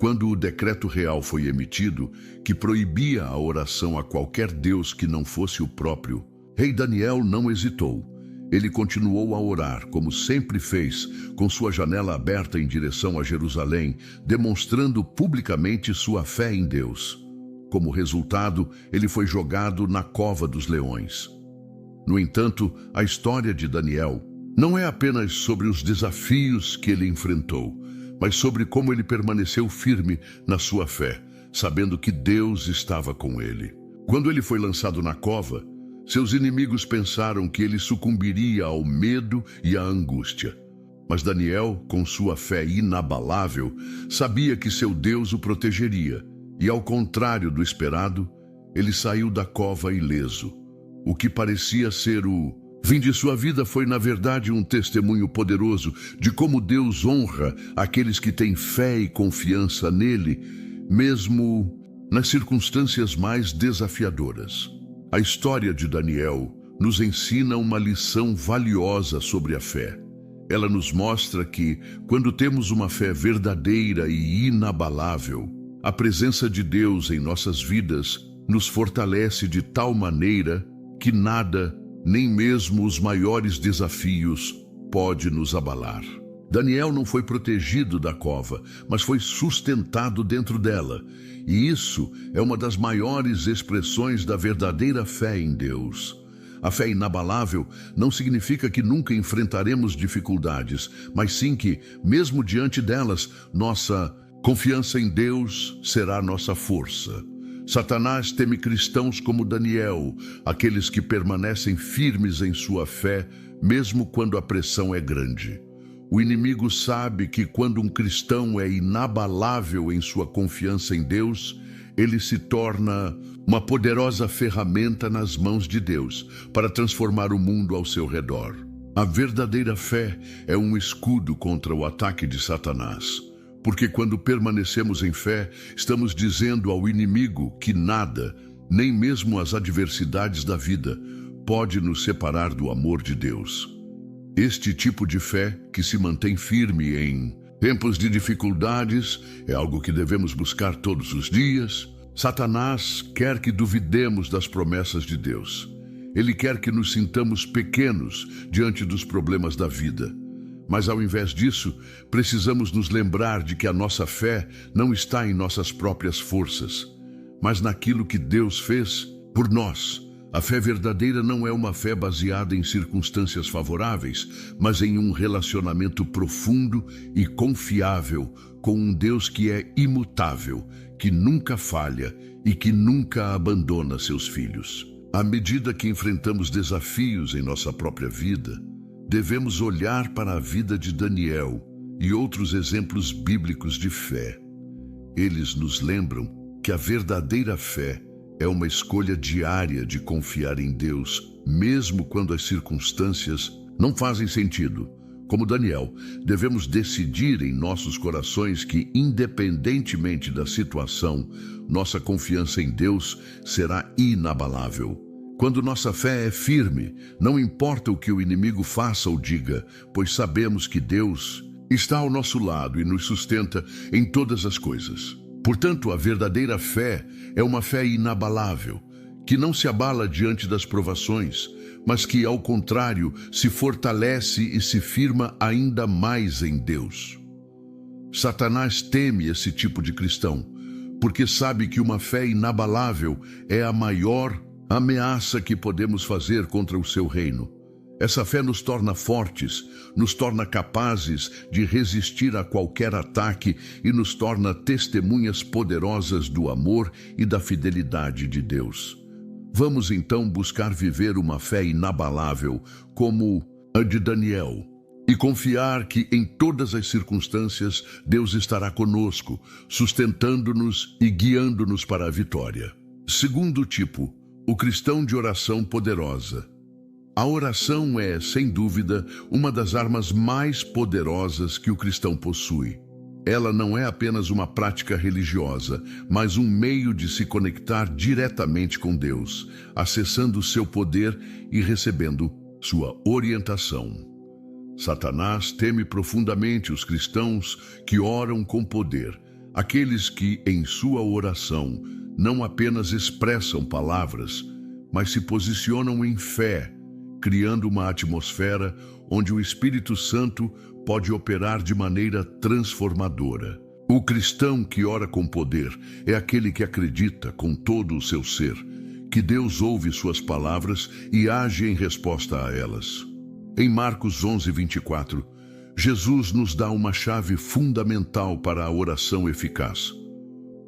Quando o decreto real foi emitido, que proibia a oração a qualquer deus que não fosse o próprio, rei Daniel não hesitou. Ele continuou a orar, como sempre fez, com sua janela aberta em direção a Jerusalém, demonstrando publicamente sua fé em Deus. Como resultado, ele foi jogado na cova dos leões. No entanto, a história de Daniel não é apenas sobre os desafios que ele enfrentou, mas sobre como ele permaneceu firme na sua fé, sabendo que Deus estava com ele. Quando ele foi lançado na cova, seus inimigos pensaram que ele sucumbiria ao medo e à angústia. Mas Daniel, com sua fé inabalável, sabia que seu Deus o protegeria. E ao contrário do esperado, ele saiu da cova ileso. O que parecia ser o fim de sua vida foi, na verdade, um testemunho poderoso de como Deus honra aqueles que têm fé e confiança nele, mesmo nas circunstâncias mais desafiadoras. A história de Daniel nos ensina uma lição valiosa sobre a fé. Ela nos mostra que, quando temos uma fé verdadeira e inabalável, a presença de Deus em nossas vidas nos fortalece de tal maneira que nada, nem mesmo os maiores desafios, pode nos abalar. Daniel não foi protegido da cova, mas foi sustentado dentro dela. E isso é uma das maiores expressões da verdadeira fé em Deus. A fé inabalável não significa que nunca enfrentaremos dificuldades, mas sim que, mesmo diante delas, nossa confiança em Deus será nossa força. Satanás teme cristãos como Daniel, aqueles que permanecem firmes em sua fé, mesmo quando a pressão é grande. O inimigo sabe que quando um cristão é inabalável em sua confiança em Deus, ele se torna uma poderosa ferramenta nas mãos de Deus para transformar o mundo ao seu redor. A verdadeira fé é um escudo contra o ataque de Satanás. Porque quando permanecemos em fé, estamos dizendo ao inimigo que nada, nem mesmo as adversidades da vida, pode nos separar do amor de Deus. Este tipo de fé, que se mantém firme em tempos de dificuldades, é algo que devemos buscar todos os dias. Satanás quer que duvidemos das promessas de Deus. Ele quer que nos sintamos pequenos diante dos problemas da vida. Mas ao invés disso, precisamos nos lembrar de que a nossa fé não está em nossas próprias forças, mas naquilo que Deus fez por nós. A fé verdadeira não é uma fé baseada em circunstâncias favoráveis, mas em um relacionamento profundo e confiável com um Deus que é imutável, que nunca falha e que nunca abandona seus filhos. À medida que enfrentamos desafios em nossa própria vida, devemos olhar para a vida de Daniel e outros exemplos bíblicos de fé. Eles nos lembram que a verdadeira fé é uma escolha diária de confiar em Deus, mesmo quando as circunstâncias não fazem sentido. Como Daniel, devemos decidir em nossos corações que, independentemente da situação, nossa confiança em Deus será inabalável. Quando nossa fé é firme, não importa o que o inimigo faça ou diga, pois sabemos que Deus está ao nosso lado e nos sustenta em todas as coisas. Portanto, a verdadeira fé é uma fé inabalável, que não se abala diante das provações, mas que, ao contrário, se fortalece e se firma ainda mais em Deus. Satanás teme esse tipo de cristão, porque sabe que uma fé inabalável é a maior ameaça que podemos fazer contra o seu reino. Essa fé nos torna fortes, nos torna capazes de resistir a qualquer ataque e nos torna testemunhas poderosas do amor e da fidelidade de Deus. Vamos então buscar viver uma fé inabalável, como a de Daniel, e confiar que em todas as circunstâncias Deus estará conosco, sustentando-nos e guiando-nos para a vitória. Segundo tipo, o cristão de oração poderosa. A oração é, sem dúvida, uma das armas mais poderosas que o cristão possui. Ela não é apenas uma prática religiosa, mas um meio de se conectar diretamente com Deus, acessando seu poder e recebendo sua orientação. Satanás teme profundamente os cristãos que oram com poder, aqueles que, em sua oração, não apenas expressam palavras, mas se posicionam em fé, criando uma atmosfera onde o Espírito Santo pode operar de maneira transformadora. O cristão que ora com poder é aquele que acredita com todo o seu ser que Deus ouve suas palavras e age em resposta a elas. Em Marcos 11:24, Jesus nos dá uma chave fundamental para a oração eficaz.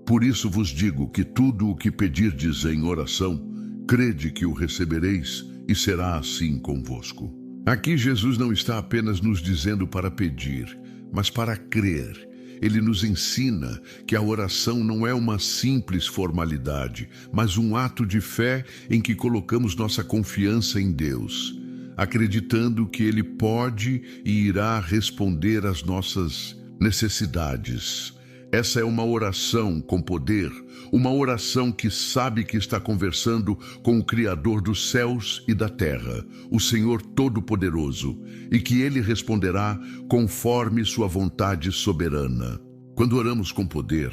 Por isso vos digo que tudo o que pedirdes em oração, crede que o recebereis, e será assim convosco. Aqui Jesus não está apenas nos dizendo para pedir, mas para crer. Ele nos ensina que a oração não é uma simples formalidade, mas um ato de fé em que colocamos nossa confiança em Deus, acreditando que Ele pode e irá responder às nossas necessidades. Essa é uma oração com poder, uma oração que sabe que está conversando com o Criador dos céus e da terra, o Senhor Todo-Poderoso, e que Ele responderá conforme sua vontade soberana. Quando oramos com poder,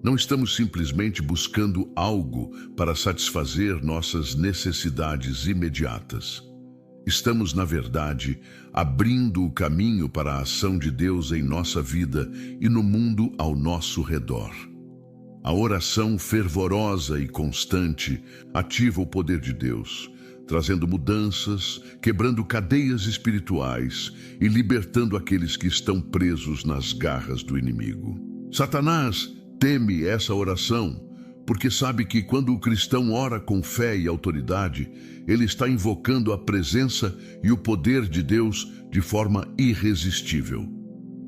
não estamos simplesmente buscando algo para satisfazer nossas necessidades imediatas. Estamos, na verdade, abrindo o caminho para a ação de Deus em nossa vida e no mundo ao nosso redor. A oração fervorosa e constante ativa o poder de Deus, trazendo mudanças, quebrando cadeias espirituais e libertando aqueles que estão presos nas garras do inimigo. Satanás teme essa oração, porque sabe que quando o cristão ora com fé e autoridade, ele está invocando a presença e o poder de Deus de forma irresistível.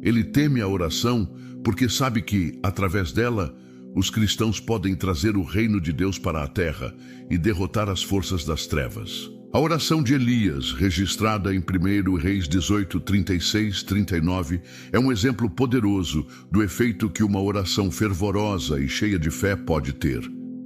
Ele teme a oração porque sabe que, através dela, os cristãos podem trazer o reino de Deus para a terra e derrotar as forças das trevas. A oração de Elias, registrada em 1 Reis 18, 36, 39, é um exemplo poderoso do efeito que uma oração fervorosa e cheia de fé pode ter.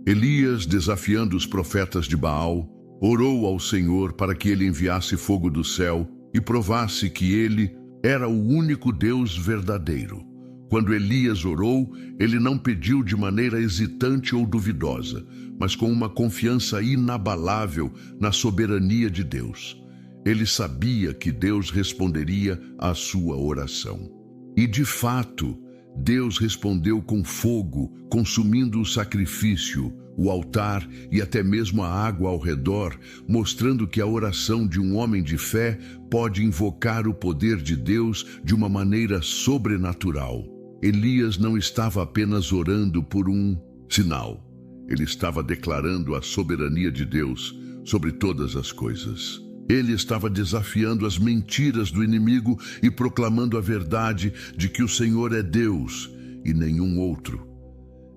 Elias, desafiando os profetas de Baal, orou ao Senhor para que ele enviasse fogo do céu e provasse que ele era o único Deus verdadeiro. Quando Elias orou, ele não pediu de maneira hesitante ou duvidosa, mas com uma confiança inabalável na soberania de Deus. Ele sabia que Deus responderia à sua oração. E, de fato, Deus respondeu com fogo, consumindo o sacrifício, o altar e até mesmo a água ao redor, mostrando que a oração de um homem de fé pode invocar o poder de Deus de uma maneira sobrenatural. Elias não estava apenas orando por um sinal. Ele estava declarando a soberania de Deus sobre todas as coisas. Ele estava desafiando as mentiras do inimigo e proclamando a verdade de que o Senhor é Deus e nenhum outro.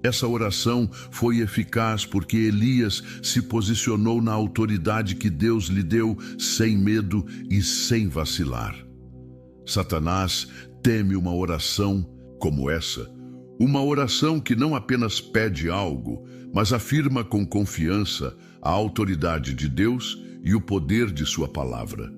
Essa oração foi eficaz porque Elias se posicionou na autoridade que Deus lhe deu sem medo e sem vacilar. Satanás teme uma oração como essa, uma oração que não apenas pede algo, mas afirma com confiança a autoridade de Deus e o poder de sua palavra.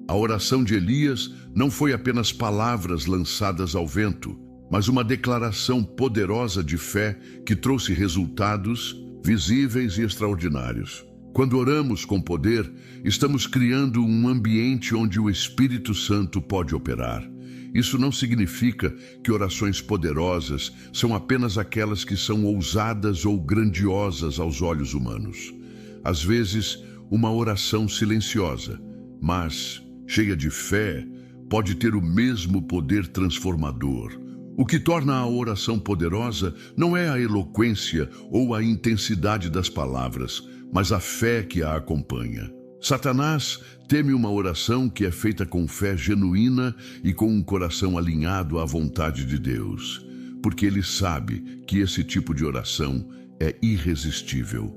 A oração de Elias não foi apenas palavras lançadas ao vento, mas uma declaração poderosa de fé que trouxe resultados visíveis e extraordinários. Quando oramos com poder, estamos criando um ambiente onde o Espírito Santo pode operar. Isso não significa que orações poderosas são apenas aquelas que são ousadas ou grandiosas aos olhos humanos. Às vezes, uma oração silenciosa, mas cheia de fé, pode ter o mesmo poder transformador. O que torna a oração poderosa não é a eloquência ou a intensidade das palavras, mas a fé que a acompanha. Satanás teme uma oração que é feita com fé genuína e com um coração alinhado à vontade de Deus, porque ele sabe que esse tipo de oração é irresistível.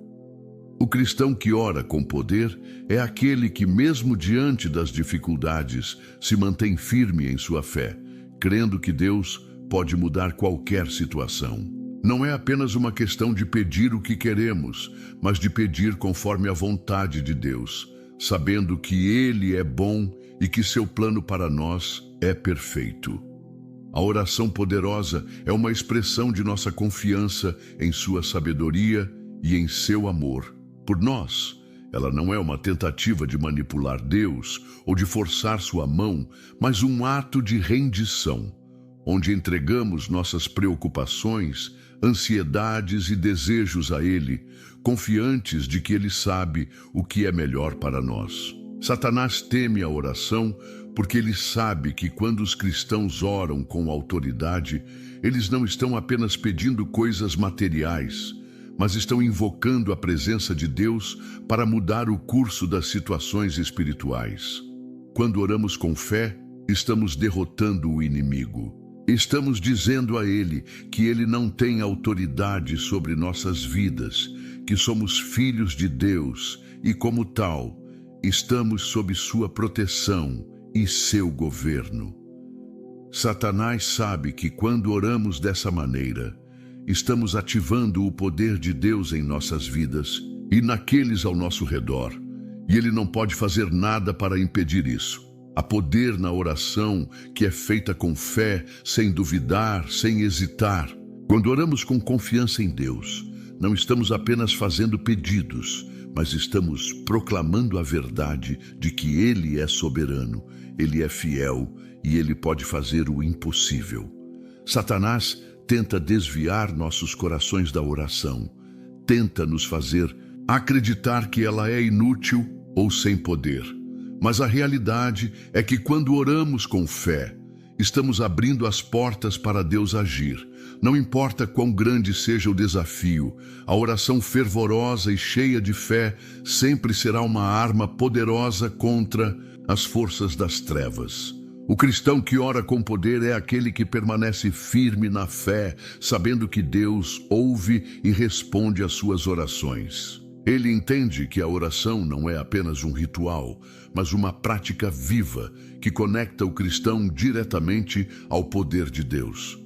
O cristão que ora com poder é aquele que, mesmo diante das dificuldades, se mantém firme em sua fé, crendo que Deus pode mudar qualquer situação. Não é apenas uma questão de pedir o que queremos, mas de pedir conforme a vontade de Deus, sabendo que Ele é bom e que seu plano para nós é perfeito. A oração poderosa é uma expressão de nossa confiança em sua sabedoria e em seu amor por nós. Ela não é uma tentativa de manipular Deus ou de forçar sua mão, mas um ato de rendição, onde entregamos nossas preocupações, ansiedades e desejos a Ele, confiantes de que Ele sabe o que é melhor para nós. Satanás teme a oração porque ele sabe que quando os cristãos oram com autoridade, eles não estão apenas pedindo coisas materiais, mas estão invocando a presença de Deus para mudar o curso das situações espirituais. Quando oramos com fé, estamos derrotando o inimigo. Estamos dizendo a ele que ele não tem autoridade sobre nossas vidas, que somos filhos de Deus e, como tal, estamos sob sua proteção e seu governo. Satanás sabe que quando oramos dessa maneira, estamos ativando o poder de Deus em nossas vidas e naqueles ao nosso redor, e ele não pode fazer nada para impedir isso. Há poder na oração que é feita com fé, sem duvidar, sem hesitar. Quando oramos com confiança em Deus, não estamos apenas fazendo pedidos, mas estamos proclamando a verdade de que Ele é soberano, Ele é fiel e Ele pode fazer o impossível. Satanás tenta desviar nossos corações da oração, tenta nos fazer acreditar que ela é inútil ou sem poder. Mas a realidade é que quando oramos com fé, estamos abrindo as portas para Deus agir. Não importa quão grande seja o desafio, a oração fervorosa e cheia de fé sempre será uma arma poderosa contra as forças das trevas. O cristão que ora com poder é aquele que permanece firme na fé, sabendo que Deus ouve e responde às suas orações. Ele entende que a oração não é apenas um ritual, mas uma prática viva que conecta o cristão diretamente ao poder de Deus.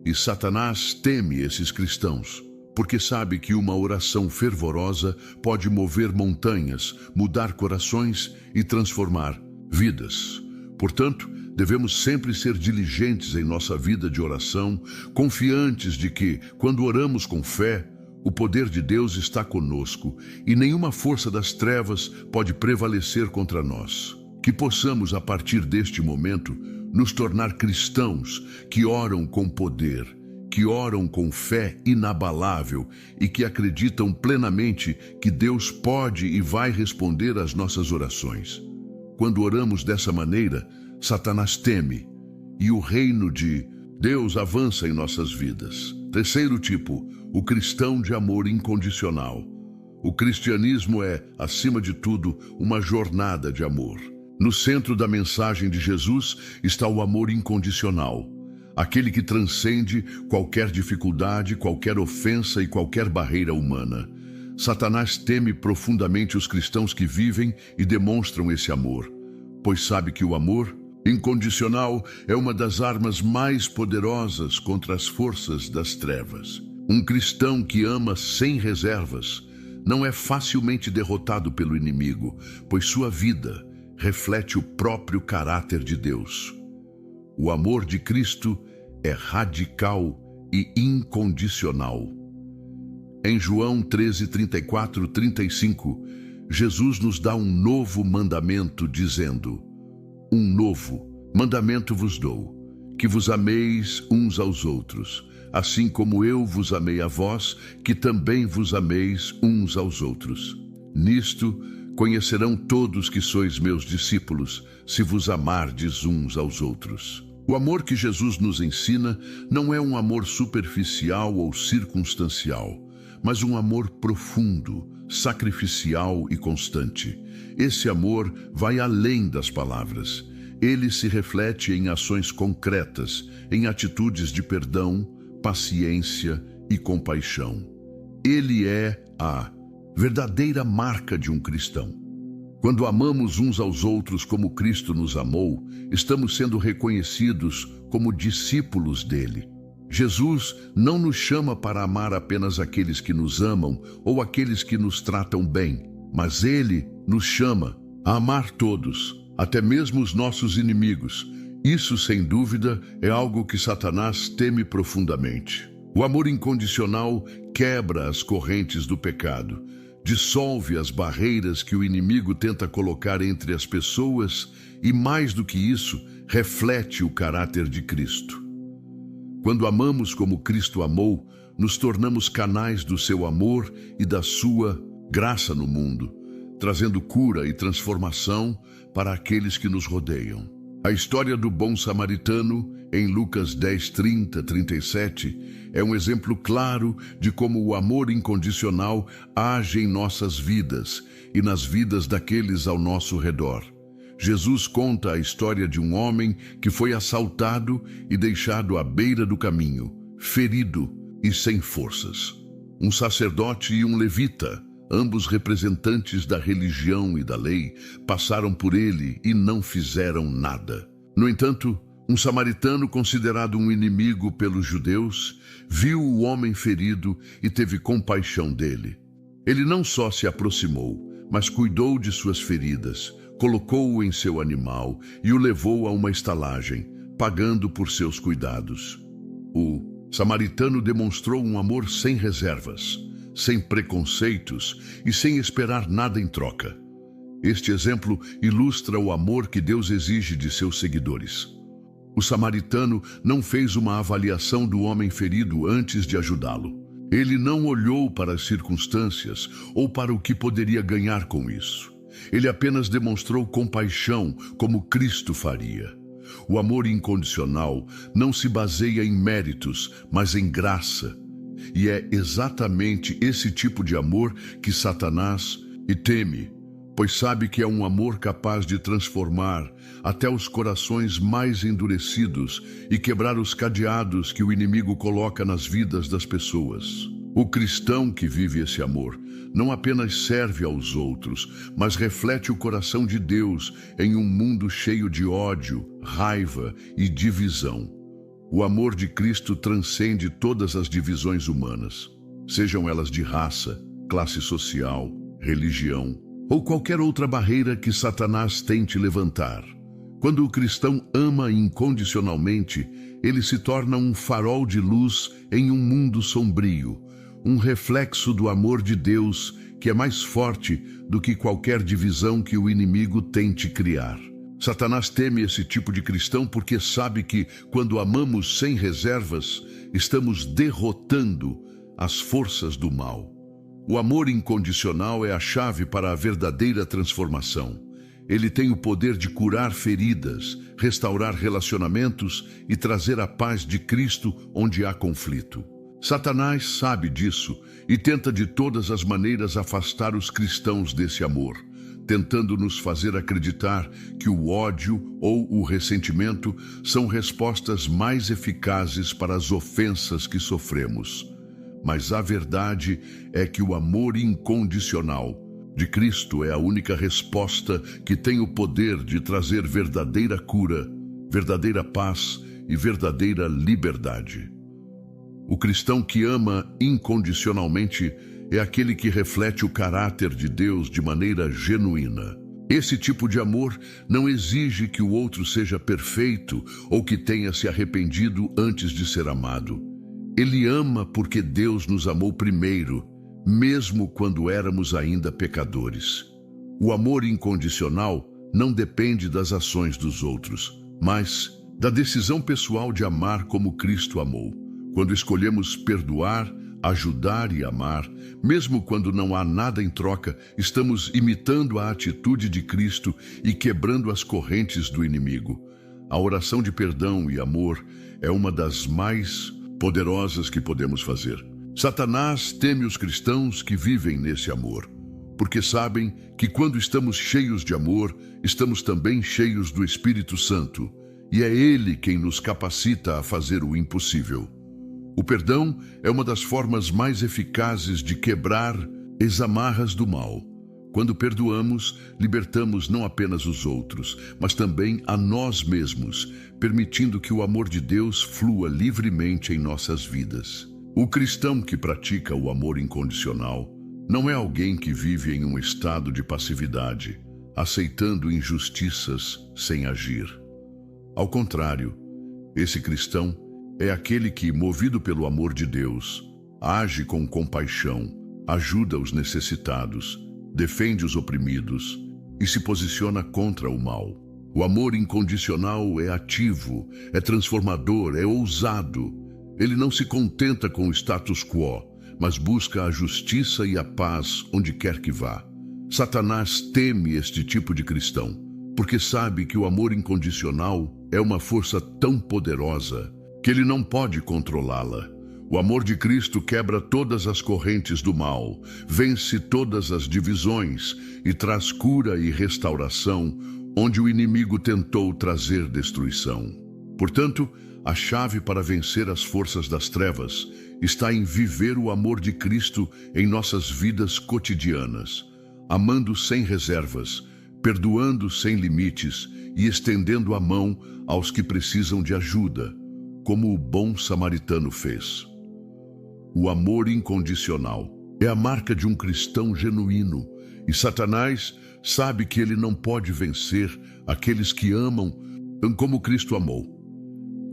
E Satanás teme esses cristãos, porque sabe que uma oração fervorosa pode mover montanhas, mudar corações e transformar vidas. Portanto, devemos sempre ser diligentes em nossa vida de oração, confiantes de que, quando oramos com fé, o poder de Deus está conosco e nenhuma força das trevas pode prevalecer contra nós. Que possamos, a partir deste momento, nos tornar cristãos que oram com poder, que oram com fé inabalável e que acreditam plenamente que Deus pode e vai responder às nossas orações. Quando oramos dessa maneira, Satanás teme e o reino de Deus avança em nossas vidas. Terceiro tipo, o cristão de amor incondicional. O cristianismo é, acima de tudo, uma jornada de amor. No centro da mensagem de Jesus está o amor incondicional, aquele que transcende qualquer dificuldade, qualquer ofensa e qualquer barreira humana. Satanás teme profundamente os cristãos que vivem e demonstram esse amor, pois sabe que o amor incondicional é uma das armas mais poderosas contra as forças das trevas. Um cristão que ama sem reservas não é facilmente derrotado pelo inimigo, pois sua vida reflete o próprio caráter de Deus. O amor de Cristo é radical e incondicional. Em João 13, 34, 35, Jesus nos dá um novo mandamento, dizendo: um novo mandamento vos dou, que vos ameis uns aos outros, assim como eu vos amei a vós, que também vos ameis uns aos outros. Nisto conhecerão todos que sois meus discípulos, se vos amardes uns aos outros. O amor que Jesus nos ensina não é um amor superficial ou circunstancial, mas um amor profundo, sacrificial e constante. Esse amor vai além das palavras. Ele se reflete em ações concretas, em atitudes de perdão, paciência e compaixão. Ele é a verdadeira marca de um cristão. Quando amamos uns aos outros como Cristo nos amou, estamos sendo reconhecidos como discípulos dele. Jesus não nos chama para amar apenas aqueles que nos amam ou aqueles que nos tratam bem, mas ele nos chama a amar todos, até mesmo os nossos inimigos. Isso, sem dúvida, é algo que Satanás teme profundamente. O amor incondicional quebra as correntes do pecado, dissolve as barreiras que o inimigo tenta colocar entre as pessoas e, mais do que isso, reflete o caráter de Cristo. Quando amamos como Cristo amou, nos tornamos canais do seu amor e da sua graça no mundo, trazendo cura e transformação para aqueles que nos rodeiam. A história do bom samaritano, em Lucas 10, 30, 37, é um exemplo claro de como o amor incondicional age em nossas vidas e nas vidas daqueles ao nosso redor. Jesus conta a história de um homem que foi assaltado e deixado à beira do caminho, ferido e sem forças. Um sacerdote e um levita, ambos representantes da religião e da lei, passaram por ele e não fizeram nada. No entanto, um samaritano, considerado um inimigo pelos judeus, viu o homem ferido e teve compaixão dele. Ele não só se aproximou, mas cuidou de suas feridas, colocou-o em seu animal e o levou a uma estalagem, pagando por seus cuidados. O samaritano demonstrou um amor sem reservas, sem preconceitos e sem esperar nada em troca. Este exemplo ilustra o amor que Deus exige de seus seguidores. O samaritano não fez uma avaliação do homem ferido antes de ajudá-lo. Ele não olhou para as circunstâncias ou para o que poderia ganhar com isso. Ele apenas demonstrou compaixão, como Cristo faria. O amor incondicional não se baseia em méritos, mas em graça. E é exatamente esse tipo de amor que Satanás teme, pois sabe que é um amor capaz de transformar até os corações mais endurecidos e quebrar os cadeados que o inimigo coloca nas vidas das pessoas. O cristão que vive esse amor não apenas serve aos outros, mas reflete o coração de Deus em um mundo cheio de ódio, raiva e divisão. O amor de Cristo transcende todas as divisões humanas, sejam elas de raça, classe social, religião ou qualquer outra barreira que Satanás tente levantar. Quando o cristão ama incondicionalmente, ele se torna um farol de luz em um mundo sombrio, um reflexo do amor de Deus que é mais forte do que qualquer divisão que o inimigo tente criar. Satanás teme esse tipo de cristão porque sabe que, quando amamos sem reservas, estamos derrotando as forças do mal. O amor incondicional é a chave para a verdadeira transformação. Ele tem o poder de curar feridas, restaurar relacionamentos e trazer a paz de Cristo onde há conflito. Satanás sabe disso e tenta de todas as maneiras afastar os cristãos desse amor, tentando nos fazer acreditar que o ódio ou o ressentimento são respostas mais eficazes para as ofensas que sofremos. Mas a verdade é que o amor incondicional de Cristo é a única resposta que tem o poder de trazer verdadeira cura, verdadeira paz e verdadeira liberdade. O cristão que ama incondicionalmente é aquele que reflete o caráter de Deus de maneira genuína. Esse tipo de amor não exige que o outro seja perfeito ou que tenha se arrependido antes de ser amado. Ele ama porque Deus nos amou primeiro, mesmo quando éramos ainda pecadores. O amor incondicional não depende das ações dos outros, mas da decisão pessoal de amar como Cristo amou. Quando escolhemos perdoar, ajudar e amar, mesmo quando não há nada em troca, estamos imitando a atitude de Cristo e quebrando as correntes do inimigo. A oração de perdão e amor é uma das mais poderosas que podemos fazer. Satanás teme os cristãos que vivem nesse amor, porque sabem que quando estamos cheios de amor, estamos também cheios do Espírito Santo, e é Ele quem nos capacita a fazer o impossível. O perdão é uma das formas mais eficazes de quebrar as amarras do mal. Quando perdoamos, libertamos não apenas os outros, mas também a nós mesmos, permitindo que o amor de Deus flua livremente em nossas vidas. O cristão que pratica o amor incondicional não é alguém que vive em um estado de passividade, aceitando injustiças sem agir. Ao contrário, esse cristão é aquele que, movido pelo amor de Deus, age com compaixão, ajuda os necessitados, defende os oprimidos e se posiciona contra o mal. O amor incondicional é ativo, é transformador, é ousado. Ele não se contenta com o status quo, mas busca a justiça e a paz onde quer que vá. Satanás teme este tipo de cristão, porque sabe que o amor incondicional é uma força tão poderosa que ele não pode controlá-la. O amor de Cristo quebra todas as correntes do mal, vence todas as divisões e traz cura e restauração onde o inimigo tentou trazer destruição. Portanto, a chave para vencer as forças das trevas está em viver o amor de Cristo em nossas vidas cotidianas, amando sem reservas, perdoando sem limites e estendendo a mão aos que precisam de ajuda, como o bom samaritano fez. O amor incondicional é a marca de um cristão genuíno, e Satanás sabe que ele não pode vencer aqueles que amam como Cristo amou.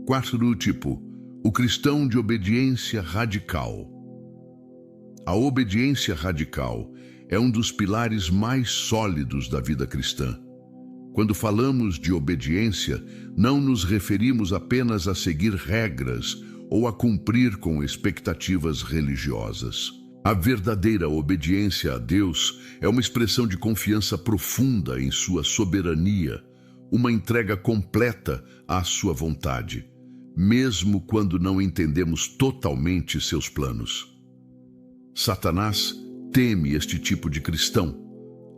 Quarto tipo, o cristão de obediência radical. A obediência radical é um dos pilares mais sólidos da vida cristã. Quando falamos de obediência, não nos referimos apenas a seguir regras ou a cumprir com expectativas religiosas. A verdadeira obediência a Deus é uma expressão de confiança profunda em sua soberania, uma entrega completa à sua vontade, mesmo quando não entendemos totalmente seus planos. Satanás teme este tipo de cristão,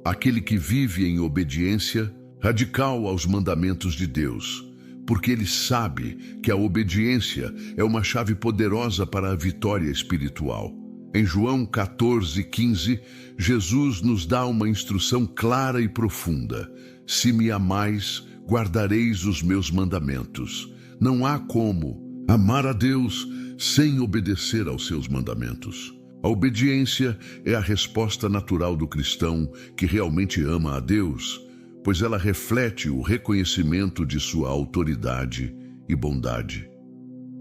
aquele que vive em obediência radical aos mandamentos de Deus, porque ele sabe que a obediência é uma chave poderosa para a vitória espiritual. Em João 14:15, Jesus nos dá uma instrução clara e profunda: se me amais, guardareis os meus mandamentos. Não há como amar a Deus sem obedecer aos seus mandamentos. A obediência é a resposta natural do cristão que realmente ama a Deus, pois ela reflete o reconhecimento de sua autoridade e bondade.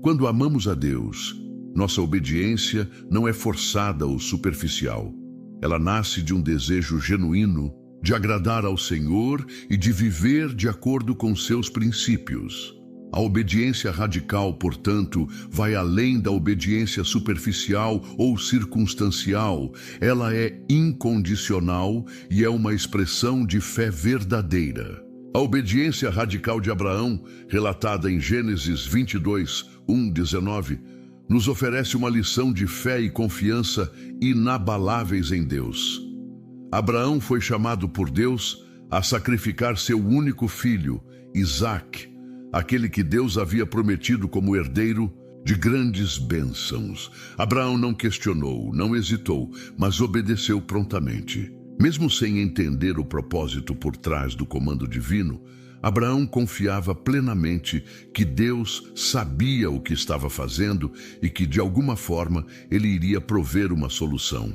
Quando amamos a Deus, nossa obediência não é forçada ou superficial. Ela nasce de um desejo genuíno de agradar ao Senhor e de viver de acordo com seus princípios. A obediência radical, portanto, vai além da obediência superficial ou circunstancial. Ela é incondicional e é uma expressão de fé verdadeira. A obediência radical de Abraão, relatada em Gênesis 22:1-19, nos oferece uma lição de fé e confiança inabaláveis em Deus. Abraão foi chamado por Deus a sacrificar seu único filho, Isaque, aquele que Deus havia prometido como herdeiro de grandes bênçãos. Abraão não questionou, não hesitou, mas obedeceu prontamente. Mesmo sem entender o propósito por trás do comando divino, Abraão confiava plenamente que Deus sabia o que estava fazendo e que, de alguma forma, ele iria prover uma solução.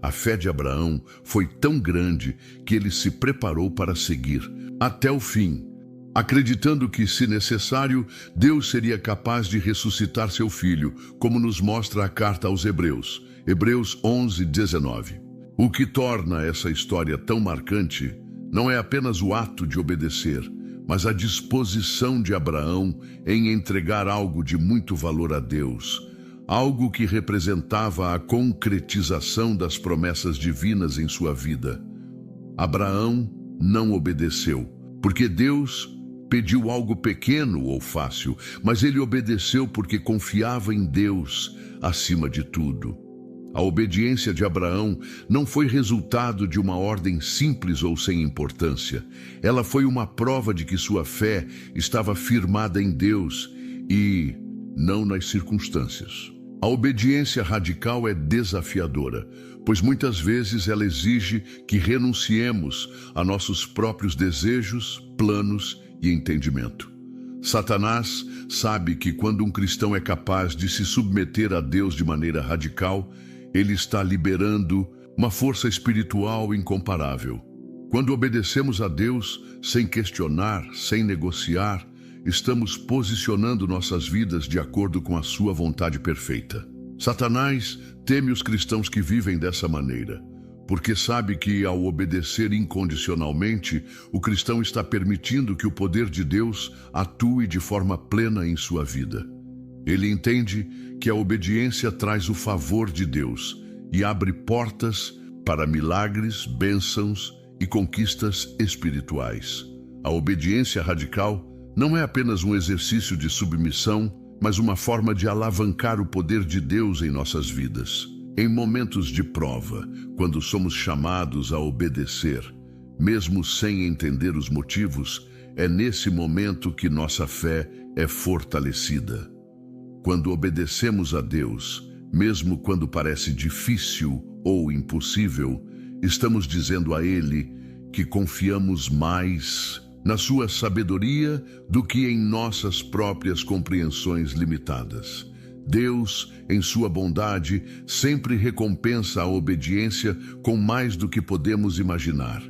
A fé de Abraão foi tão grande que ele se preparou para seguir até o fim, acreditando que, se necessário, Deus seria capaz de ressuscitar seu filho, como nos mostra a carta aos Hebreus, Hebreus 11:19. O que torna essa história tão marcante não é apenas o ato de obedecer, mas a disposição de Abraão em entregar algo de muito valor a Deus, algo que representava a concretização das promessas divinas em sua vida. Abraão não obedeceu, porque Deus pediu algo pequeno ou fácil, mas ele obedeceu porque confiava em Deus acima de tudo. A obediência de Abraão não foi resultado de uma ordem simples ou sem importância. Ela foi uma prova de que sua fé estava firmada em Deus e não nas circunstâncias. A obediência radical é desafiadora, pois muitas vezes ela exige que renunciemos a nossos próprios desejos, planos e entendimento. Satanás sabe que quando um cristão é capaz de se submeter a Deus de maneira radical, ele está liberando uma força espiritual incomparável. Quando obedecemos a Deus sem questionar, sem negociar, estamos posicionando nossas vidas de acordo com a sua vontade perfeita. Satanás teme os cristãos que vivem dessa maneira, porque sabe que, ao obedecer incondicionalmente, o cristão está permitindo que o poder de Deus atue de forma plena em sua vida. Ele entende que a obediência traz o favor de Deus e abre portas para milagres, bênçãos e conquistas espirituais. A obediência radical não é apenas um exercício de submissão, mas uma forma de alavancar o poder de Deus em nossas vidas. Em momentos de prova, quando somos chamados a obedecer, mesmo sem entender os motivos, é nesse momento que nossa fé é fortalecida. Quando obedecemos a Deus, mesmo quando parece difícil ou impossível, estamos dizendo a Ele que confiamos mais na sua sabedoria do que em nossas próprias compreensões limitadas. Deus, em sua bondade, sempre recompensa a obediência com mais do que podemos imaginar.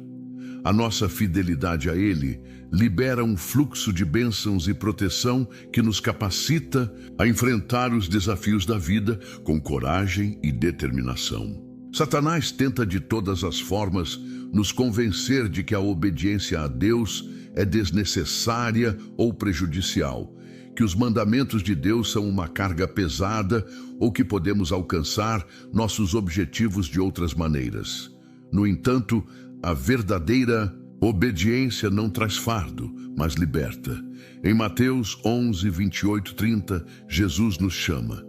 A nossa fidelidade a Ele libera um fluxo de bênçãos e proteção que nos capacita a enfrentar os desafios da vida com coragem e determinação. Satanás tenta de todas as formas nos convencer de que a obediência a Deus é desnecessária ou prejudicial, que os mandamentos de Deus são uma carga pesada ou que podemos alcançar nossos objetivos de outras maneiras. No entanto, a verdadeira obediência não traz fardo, mas liberta. Em Mateus 11, 28, 30, Jesus nos chama: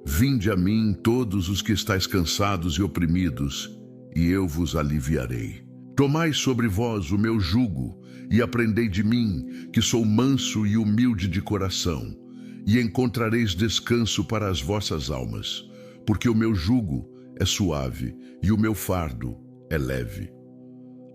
Vinde a mim todos os que estáis cansados e oprimidos, e eu vos aliviarei. Tomai sobre vós o meu jugo, e aprendei de mim, que sou manso e humilde de coração, e encontrareis descanso para as vossas almas, porque o meu jugo é suave e o meu fardo é leve.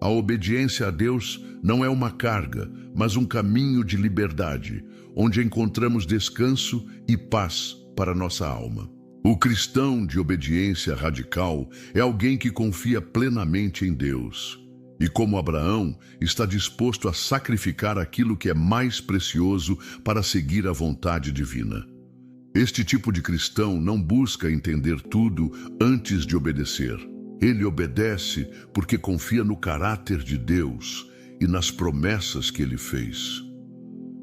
A obediência a Deus não é uma carga, mas um caminho de liberdade, onde encontramos descanso e paz para nossa alma. O cristão de obediência radical é alguém que confia plenamente em Deus. E como Abraão, está disposto a sacrificar aquilo que é mais precioso para seguir a vontade divina. Este tipo de cristão não busca entender tudo antes de obedecer. Ele obedece porque confia no caráter de Deus e nas promessas que Ele fez.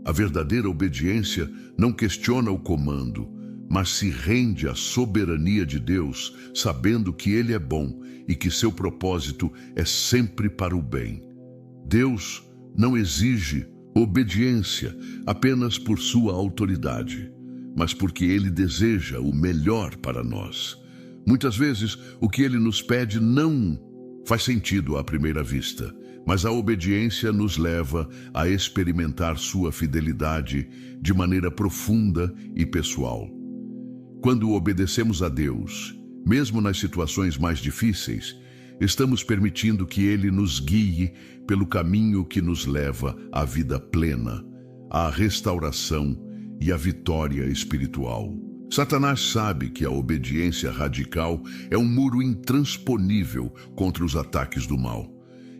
A verdadeira obediência não questiona o comando, mas se rende à soberania de Deus, sabendo que Ele é bom e que seu propósito é sempre para o bem. Deus não exige obediência apenas por sua autoridade, mas porque Ele deseja o melhor para nós. Muitas vezes, o que Ele nos pede não faz sentido à primeira vista, mas a obediência nos leva a experimentar sua fidelidade de maneira profunda e pessoal. Quando obedecemos a Deus, mesmo nas situações mais difíceis, estamos permitindo que Ele nos guie pelo caminho que nos leva à vida plena, à restauração e à vitória espiritual. Satanás sabe que a obediência radical é um muro intransponível contra os ataques do mal.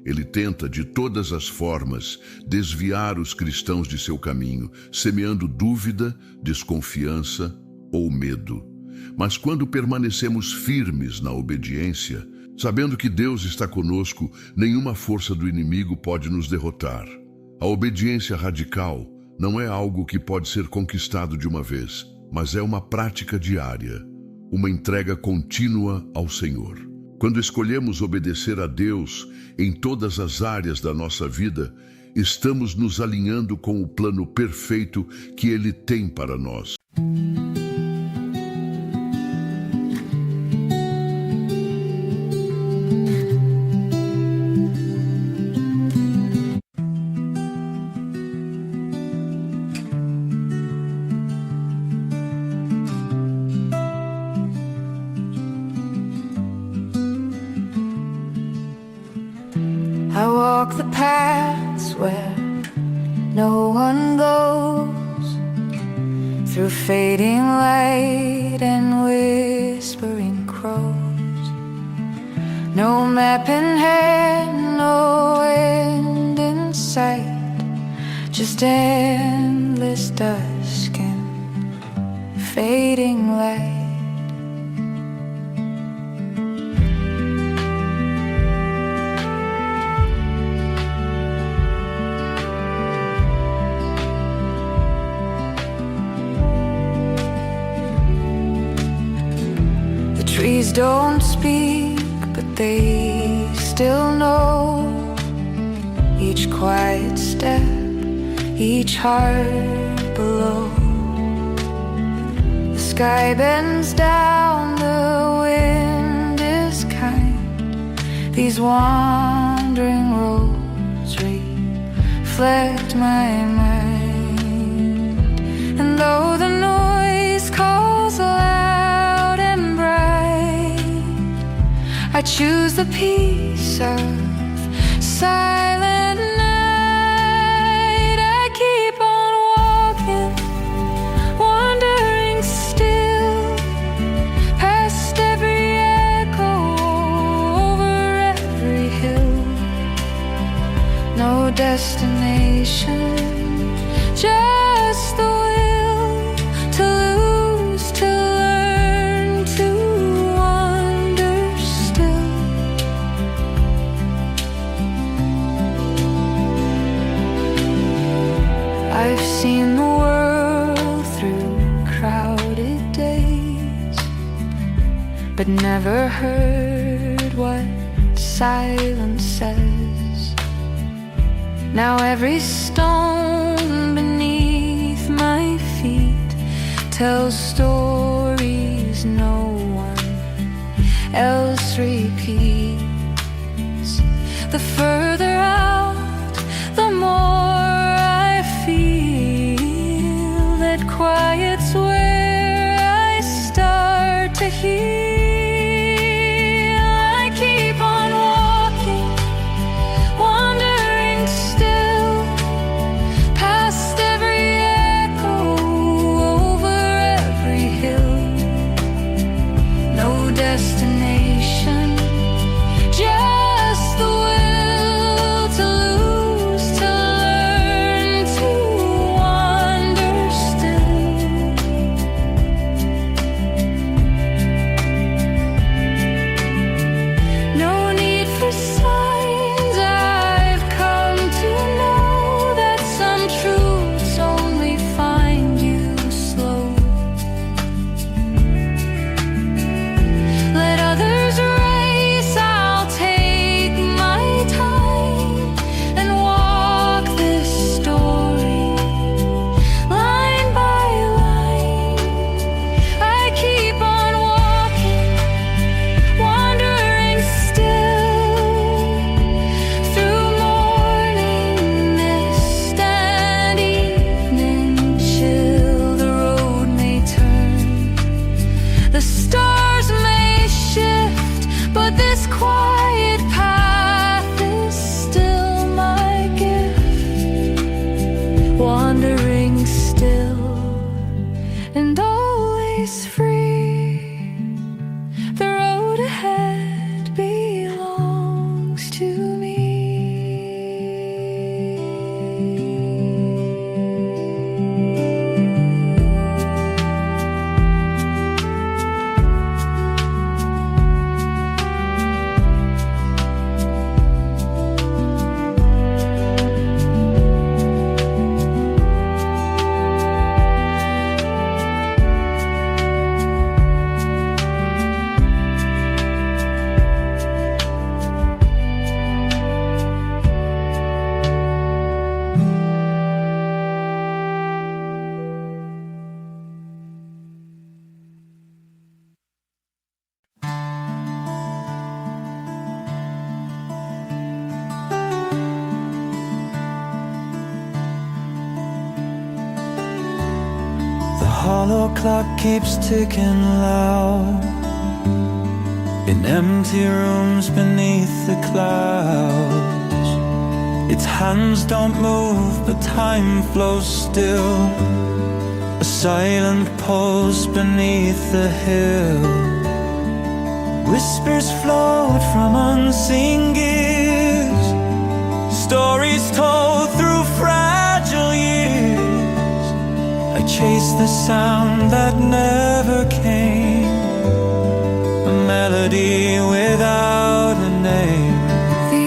Ele tenta, de todas as formas, desviar os cristãos de seu caminho, semeando dúvida, desconfiança ou medo. Mas quando permanecemos firmes na obediência, sabendo que Deus está conosco, nenhuma força do inimigo pode nos derrotar. A obediência radical não é algo que pode ser conquistado de uma vez, mas é uma prática diária, uma entrega contínua ao Senhor. Quando escolhemos obedecer a Deus em todas as áreas da nossa vida, estamos nos alinhando com o plano perfeito que Ele tem para nós. I walk the paths where no one goes, through fading light and whispering crows. No map in hand, no end in sight, just endless dusk and fading light. Trees don't speak, but they still know each quiet step, each heart below. The sky bends down, the wind is kind. These wandering roads reflect my mind. And though the noise calls loud and bright, I choose the peace of silent night. I keep on walking, wandering still, past every echo, over every hill. No destination, just the will to lose, to learn, to wander still. I've seen the world through crowded days, but never heard what silence says. Now every stone beneath my feet tells stories no one else repeats. The further out, the more I feel that quiet's where I start to heal. I keep on walking, wandering still, past every echo, over every hill. No destination, just the will to is free. The road ahead belongs to me. Hollow clock keeps ticking loud in empty rooms beneath the clouds. Its hands don't move, but time flows still. A silent pulse beneath the hill. Whispers float from unseen gears, stories told through fragile years. I chase the sound that never came, a melody without a name. The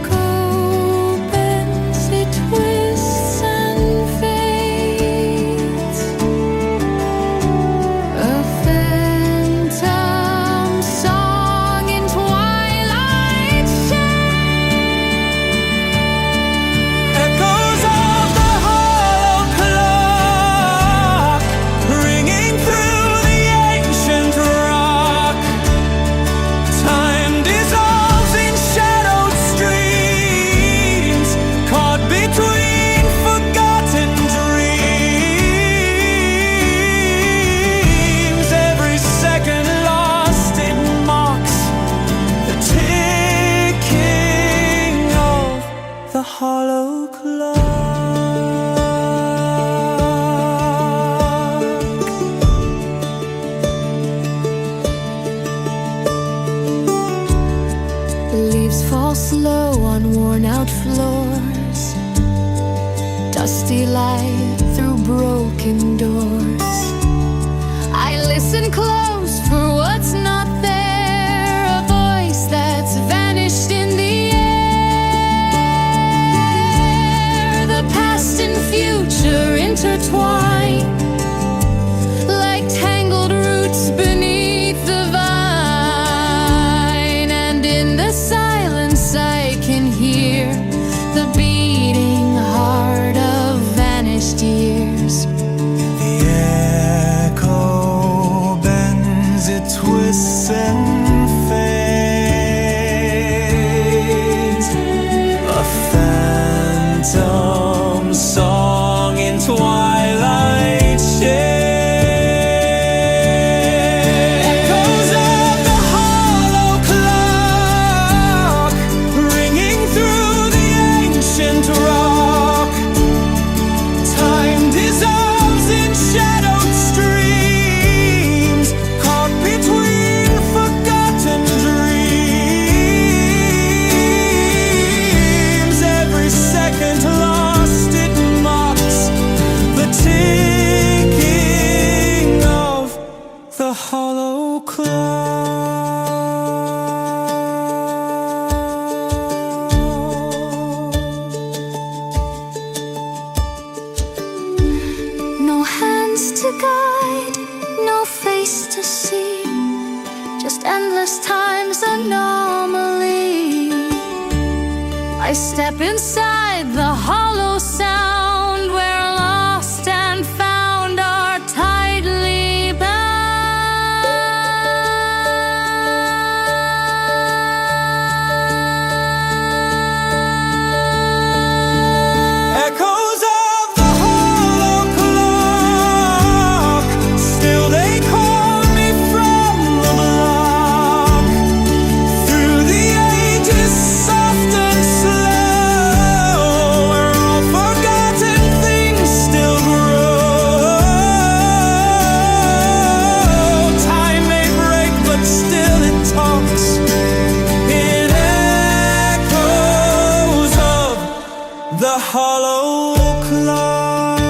echo bends, it twists and fades. A phantom song in twilight shades. Echoes of the hollow clock ringing through the ancient rock. Time dissolves in shadowed streams, caught between forgotten dreams. Every second lost, it mocks the ticking of the hollow clock. The leaves fall slow on worn-out floors, dusty light through broken doors. I listen close for what's not there, a voice that's vanished in the air. The past and future intertwine like tangled roots beneath the vine, and in the silence I can hear the beating heart of vanished years. The echo bends, it twists and fades. A phantom song in twilight shades. Echoes of the hollow clock ringing through the ancient rock. Time dissolves in shadowed streams, caught between forgotten dreams. Every second lost, it mocks the ticking of the hollow clock. No hands to guide, no face to see, just endless time's anomaly. I step inside the hollow sound where lost and found are tightly bound. Echoes of the hollow clock, still they call me from the block. Through the ages, soft and slow, where the hollow clock.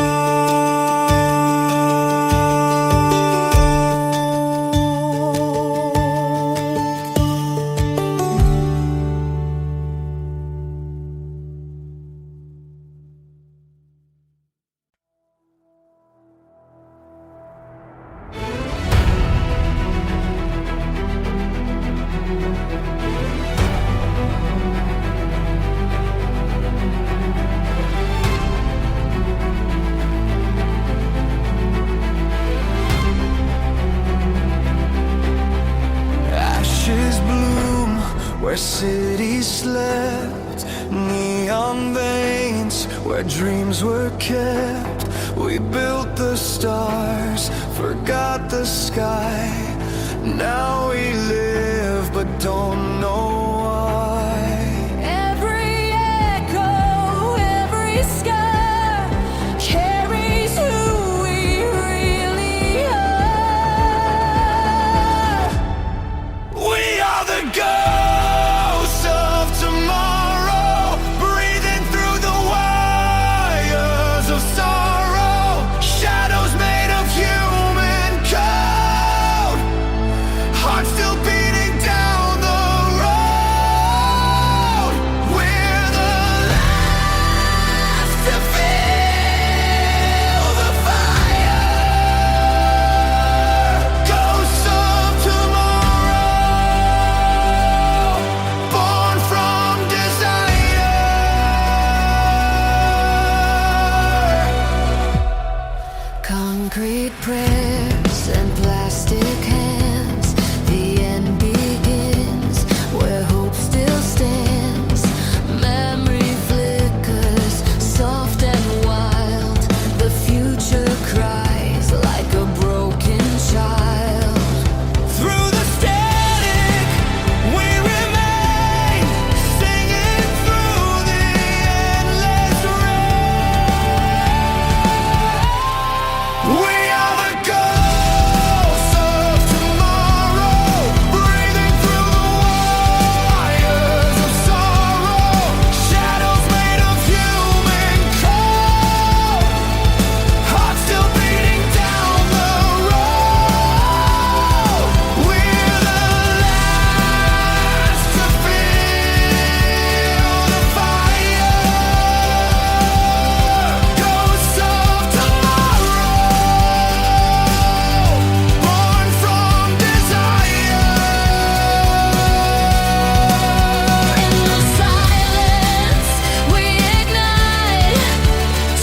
Ashes bloom where cities slept, neon veins where dreams were kept. We built the stars, forgot the sky. Now we live but don't know why. Every echo, every scar carries who we really are. We are the ghosts of tomorrow, breathing through the wires of sorrow. Shadows made of human code, hearts still beating down the road. We're the last to feel the fire. Ghosts of tomorrow, born from desire. Concrete prayers and plastic hands. The end begins where hope still stands. Memory flickers, soft and wild. The future cries like a broken child. Through the static, we remain, singing through the endless rain. We are the ghosts of tomorrow, breathing through the wires of sorrow. Shadows made of human code, hearts still beating down the road. We're the last to feel the fire. Ghosts of tomorrow, born from desire. In the silence, we ignite,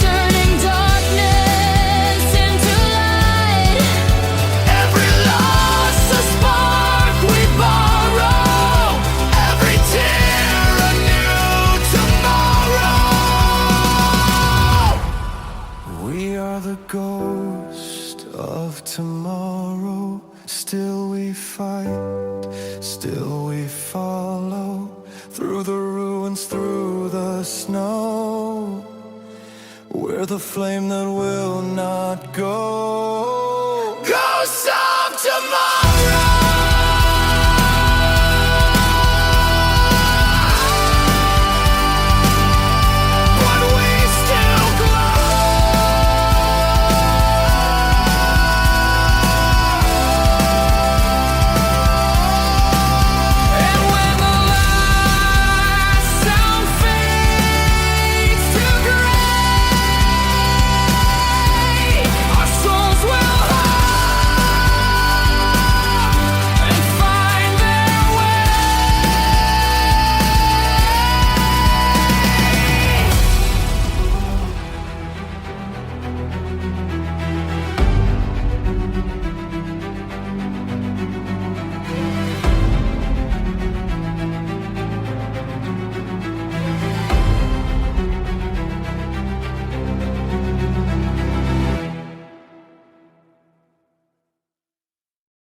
turning darkness into light. Every loss a spark we borrow, every tear a new tomorrow. We are the ghost of tomorrow. Still we fight, still we follow, through the ruins, through the snow. We're the flame that will not go. Ghosts of tomorrow.